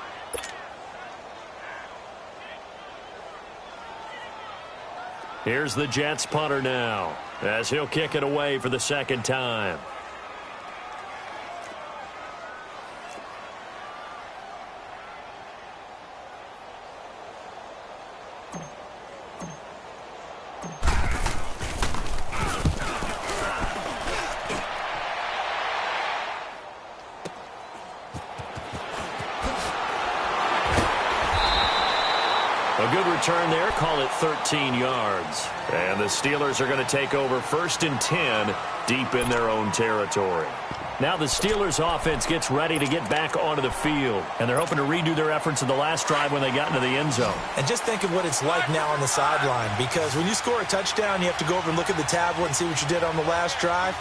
Here's the Jets punter now, as he'll kick it away for the 2nd time. A good return there, call it 13 yards. And the Steelers are going to take over 1st and 10 deep in their own territory. Now the Steelers offense gets ready to get back onto the field, and they're hoping to redo their efforts in the last drive when they got into the end zone. And just think of what it's like now on the sideline, because when you score a touchdown, you have to go over and look at the tablet and see what you did on the last drive.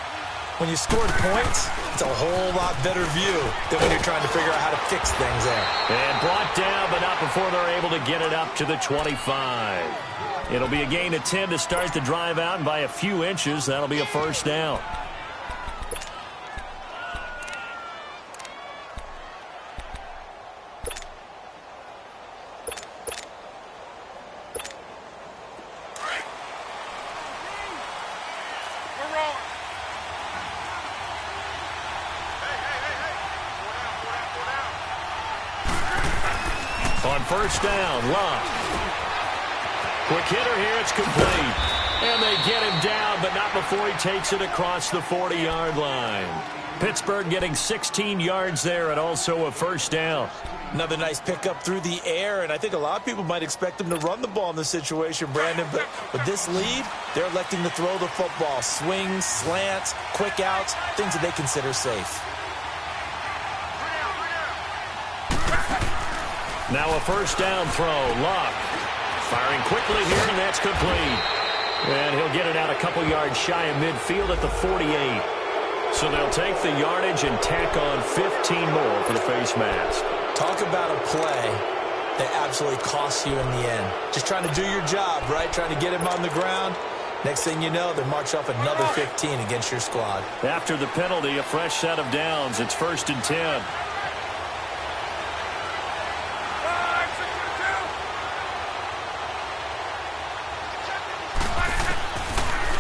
When you scored points, it's a whole lot better view than when you're trying to figure out how to fix things there. And brought down, but not before they're able to get it up to the 25. It'll be a gain of 10 to start the drive out, and by a few inches, that'll be a first down. On first down, Love. Quick hitter here, it's complete. And they get him down, but not before he takes it across the 40-yard line. Pittsburgh getting 16 yards there and also a first down. Another nice pickup through the air, and I think a lot of people might expect them to run the ball in this situation, Brandon, but with this lead, they're electing to throw the football. Swings, slants, quick outs, things that they consider safe. Now a first down throw. Luck firing quickly here, and that's complete. And he'll get it out a couple yards shy of midfield at the 48. So they'll take the yardage and tack on 15 more for the face mask. Talk about a play that absolutely costs you in the end. Just trying to do your job, right? Trying to get him on the ground. Next thing you know, they march off another 15 against your squad. After the penalty, a fresh set of downs. It's 1st and 10.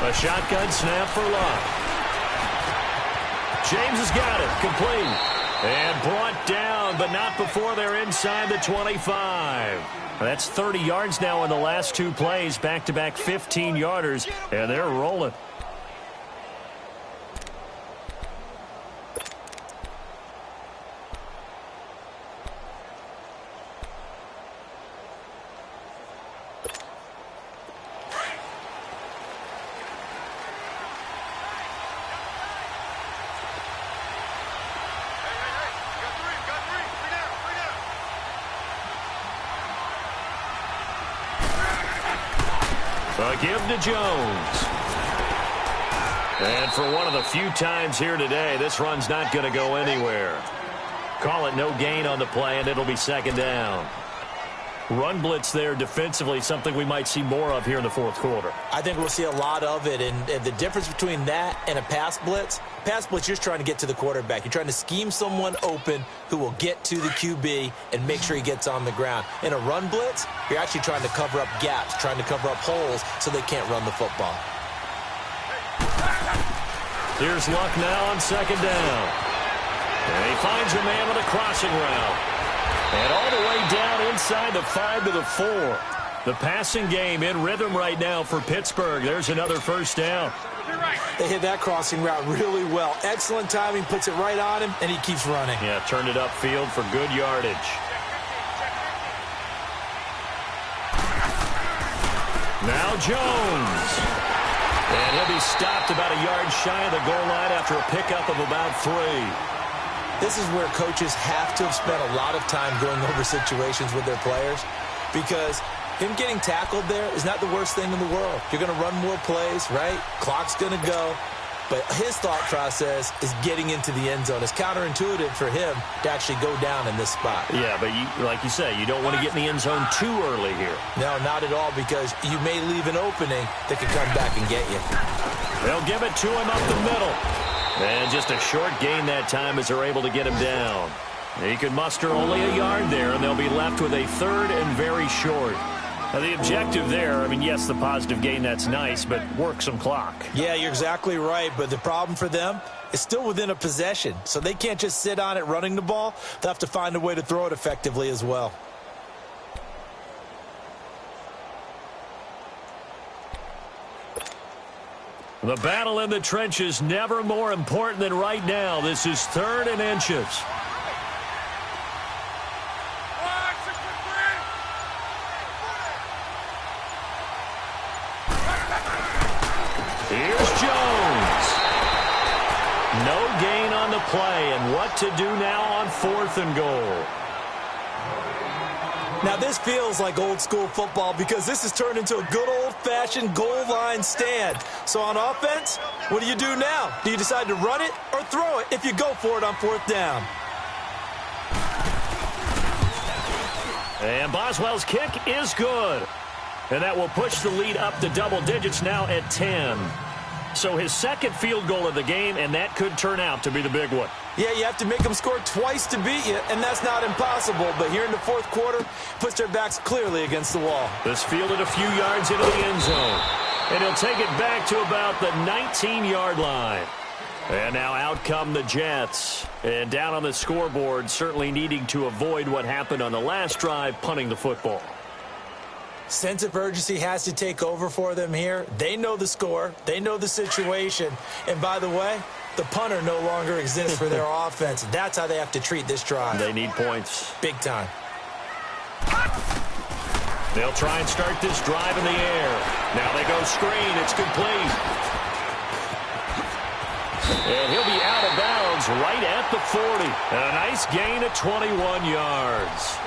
A shotgun snap for Luck. James has got it. Complete. And brought down, but not before they're inside the 25. That's 30 yards now in the last two plays. Back-to-back 15-yarders, and they're rolling. A give to Jones. And for one of the few times here today, this run's not going to go anywhere. Call it no gain on the play, and it'll be 2nd down. Run blitz there defensively, something we might see more of here in the 4th quarter. I think we'll see a lot of it, and the difference between that and a pass blitz, you're just trying to get to the quarterback. You're trying to scheme someone open who will get to the QB and make sure he gets on the ground. In a run blitz, you're actually trying to cover up gaps, trying to cover up holes so they can't run the football. Here's Luck now on 2nd down. And he finds a man with a crossing route. And all the way down inside the 5 to the 4. The passing game in rhythm right now for Pittsburgh. There's another first down. They hit that crossing route really well. Excellent timing, puts it right on him, and he keeps running. Yeah, turned it upfield for good yardage. Now Jones. And he'll be stopped about a yard shy of the goal line after a pickup of about 3. This is where coaches have to have spent a lot of time going over situations with their players, because him getting tackled there is not the worst thing in the world. You're going to run more plays, right? Clock's going to go. But his thought process is getting into the end zone. It's counterintuitive for him to actually go down in this spot. Yeah, but like you say, you don't want to get in the end zone too early here. No, not at all, because you may leave an opening that could come back and get you. They'll give it to him up the middle. And just a short gain that time as they're able to get him down. He could muster only a yard there, and they'll be left with a 3rd and very short. Now, the objective there, I mean, yes, the positive gain, that's nice, but work some clock. Yeah, you're exactly right, but the problem for them is still within a possession, so they can't just sit on it running the ball. They'll have to find a way to throw it effectively as well. The battle in the trenches never more important than right now. This is 3rd and inches. Here's Jones. No gain on the play, and what to do now on 4th and goal. Now, this feels like old-school football because this has turned into a good old-fashioned goal line stand. So on offense, what do you do now? Do you decide to run it or throw it if you go for it on 4th down? And Boswell's kick is good. And that will push the lead up to double digits now at 10. So his second field goal of the game, and that could turn out to be the big one. Yeah, you have to make them score twice to beat you, and that's not impossible. But here in the 4th quarter, puts their backs clearly against the wall. This fielded a few yards into the end zone. And he'll take it back to about the 19-yard line. And now out come the Jets. And down on the scoreboard, certainly needing to avoid what happened on the last drive, punting the football. Sense of urgency has to take over for them here. They know the score. They know the situation. And by the way, the punter no longer exists for their offense. That's how they have to treat this drive. They need points. Big time. They'll try and start this drive in the air. Now they go screen. It's complete. And he'll be out of bounds right at the 40. And a nice gain of 21 yards.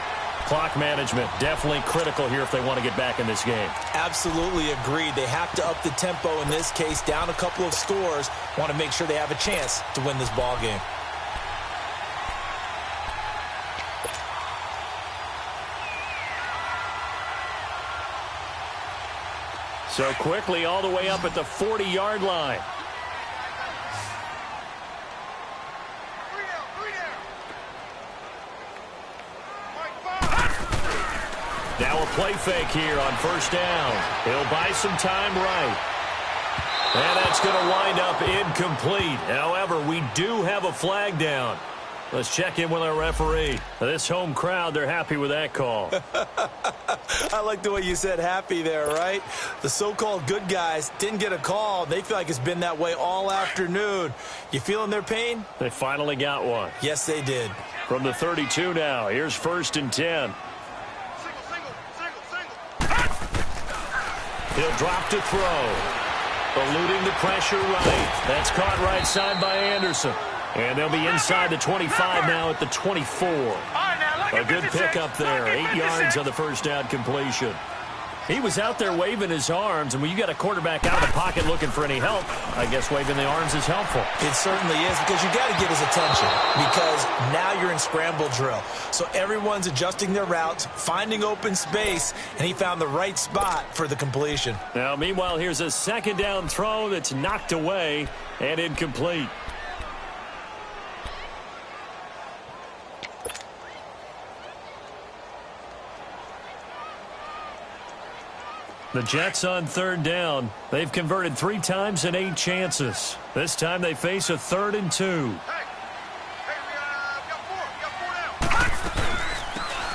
Clock management definitely critical here if they want to get back in this game. Absolutely agreed. They have to up the tempo in this case, down a couple of scores. Want to make sure they have a chance to win this ball game. So quickly all the way up at the 40-yard line. Now a play fake here on 1st down. He'll buy some time right. And that's going to wind up incomplete. However, we do have a flag down. Let's check in with our referee. This home crowd, they're happy with that call. I like the way you said happy there, right? The so-called good guys didn't get a call. They feel like it's been that way all afternoon. You feeling their pain? They finally got one. Yes, they did. From the 32 now, here's 1st and 10. He'll drop to throw. Eluding the pressure right. That's caught right side by Anderson. And they'll be inside the 25 now at the 24. A good pickup there. 8 yards on the 1st down completion. He was out there waving his arms, and when you got a quarterback out of the pocket looking for any help, I guess waving the arms is helpful. It certainly is, because you got to get his attention, because now you're in scramble drill. So everyone's adjusting their routes, finding open space, and he found the right spot for the completion. Now, meanwhile, here's a 2nd down throw that's knocked away and incomplete. The Jets on 3rd down. They've converted 3 times in 8 chances. This time they face a 3rd and 2.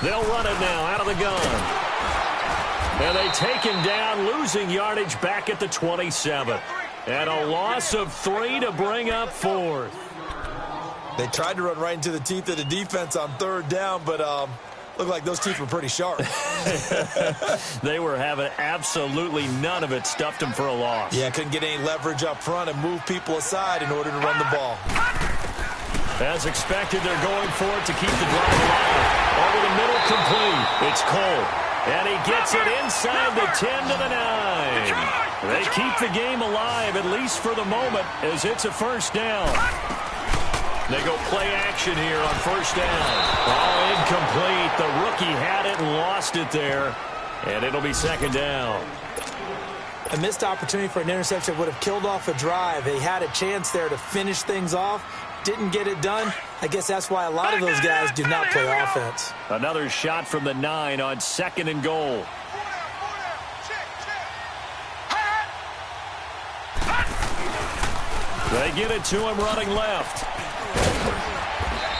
They'll run it now out of the gun. And they take him down, losing yardage back at the 27. And a loss of 3 to bring up 4th. They tried to run right into the teeth of the defense on 3rd down, but looked like those teeth were pretty sharp. They were having absolutely none of it. Stuffed them for a loss. Yeah, couldn't get any leverage up front and move people aside in order to run the ball. As expected, they're going for it to keep the drive alive. Over the middle, complete. It's Cole. And he gets it inside the 10 to the 9. They keep the game alive, at least for the moment, as it's a 1st down. They go play action here on 1st down. Oh, incomplete. The rookie had it and lost it there. And it'll be 2nd down. A missed opportunity for an interception would have killed off a drive. They had a chance there to finish things off. Didn't get it done. I guess that's why a lot of those guys do not play offense. Another shot from the 9 on 2nd and goal. They get it to him running left.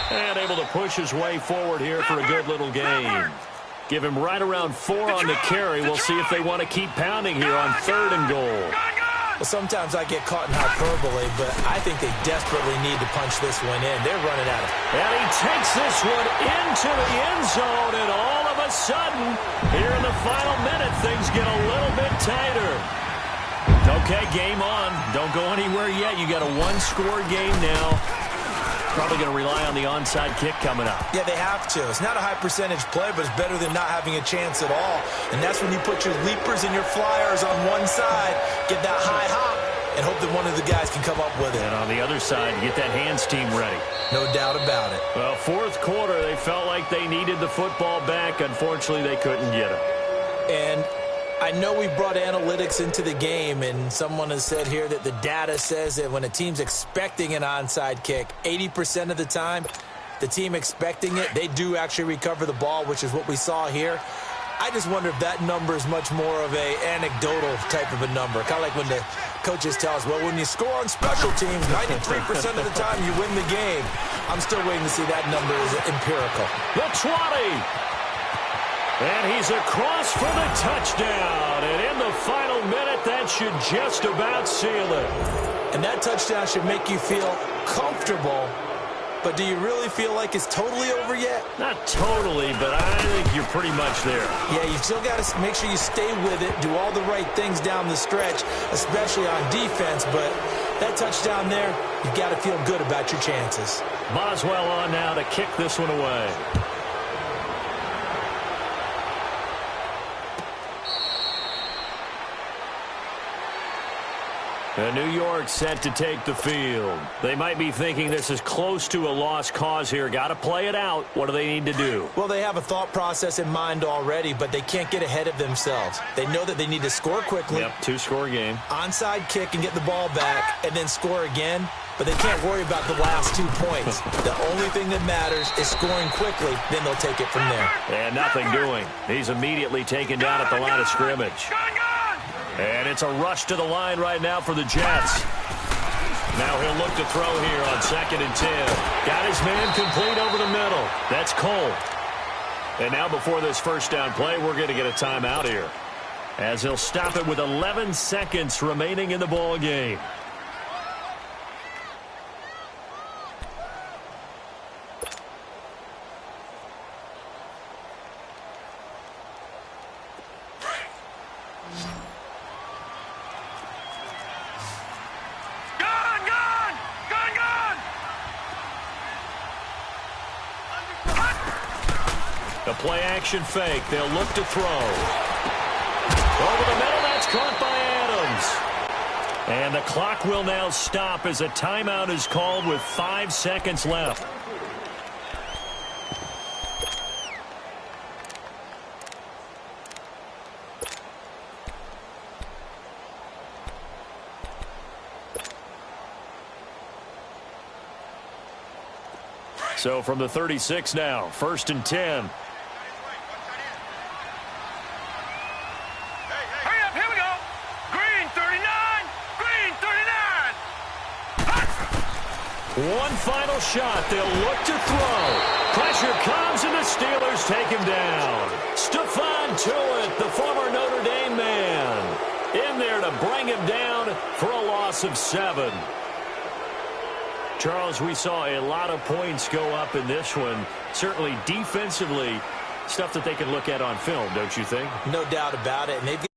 And able to push his way forward here for a good little gain. Give him right around 4 on the carry. We'll see if they want to keep pounding here on 3rd and goal. Well, sometimes I get caught in hyperbole, but I think they desperately need to punch this one in. They're running out of it. And he takes this one into the end zone, and all of a sudden, here in the final minute, things get a little bit tighter. Okay, game on. Don't go anywhere yet. You got a 1-score game now. Probably going to rely on the onside kick coming up. Yeah, they have to. It's not a high percentage play, but it's better than not having a chance at all. And that's when you put your leapers and your flyers on one side, get that high hop, and hope that one of the guys can come up with it. And on the other side, get that hands team ready. No doubt about it. Well, fourth quarter, they felt like they needed the football back. Unfortunately, they couldn't get it. And I know we brought analytics into the game, and someone has said here that the data says that when a team's expecting an onside kick, 80% of the time, the team expecting it, they do actually recover the ball, which is what we saw here. I just wonder if that number is much more of a anecdotal type of a number. Kind of like when the coaches tell us, well, when you score on special teams, 93% of the time you win the game. I'm still waiting to see that number is empirical. The 20. And he's across for the touchdown. And in the final minute, that should just about seal it. And that touchdown should make you feel comfortable. But do you really feel like it's totally over yet? Not totally, but I think you're pretty much there. Yeah, you still got to make sure you stay with it, do all the right things down the stretch, especially on defense. But that touchdown there, you've got to feel good about your chances. Boswell on now to kick this one away. And New York set to take the field. They might be thinking this is close to a lost cause here. Got to play it out. What do they need to do? Well, they have a thought process in mind already, but they can't get ahead of themselves. They know that they need to score quickly. Yep, two-score game. Onside kick and get the ball back and then score again. But they can't worry about the last 2 points. The only thing that matters is scoring quickly. Then they'll take it from there. And nothing doing. He's immediately taken down at the line of scrimmage. And it's a rush to the line right now for the Jets. Now he'll look to throw here on 2nd and 10. Got his man complete over the middle. That's Cole. And now before this first down play, we're going to get a timeout here, as he'll stop it with 11 seconds remaining in the ball game. The play-action fake. They'll look to throw. Over the middle, that's caught by Adams. And the clock will now stop as a timeout is called with 5 seconds left. So from the 36 now, 1st and 10. Hurry up, here we go. Green 39, green 39. One final shot. They'll look to throw. Pressure comes, and the Steelers take him down. Stephon Tuitt, the former Notre Dame man, in there to bring him down for a loss of 7. Charles, we saw a lot of points go up in this one. Certainly defensively, stuff that they can look at on film, don't you think? No doubt about it. And they've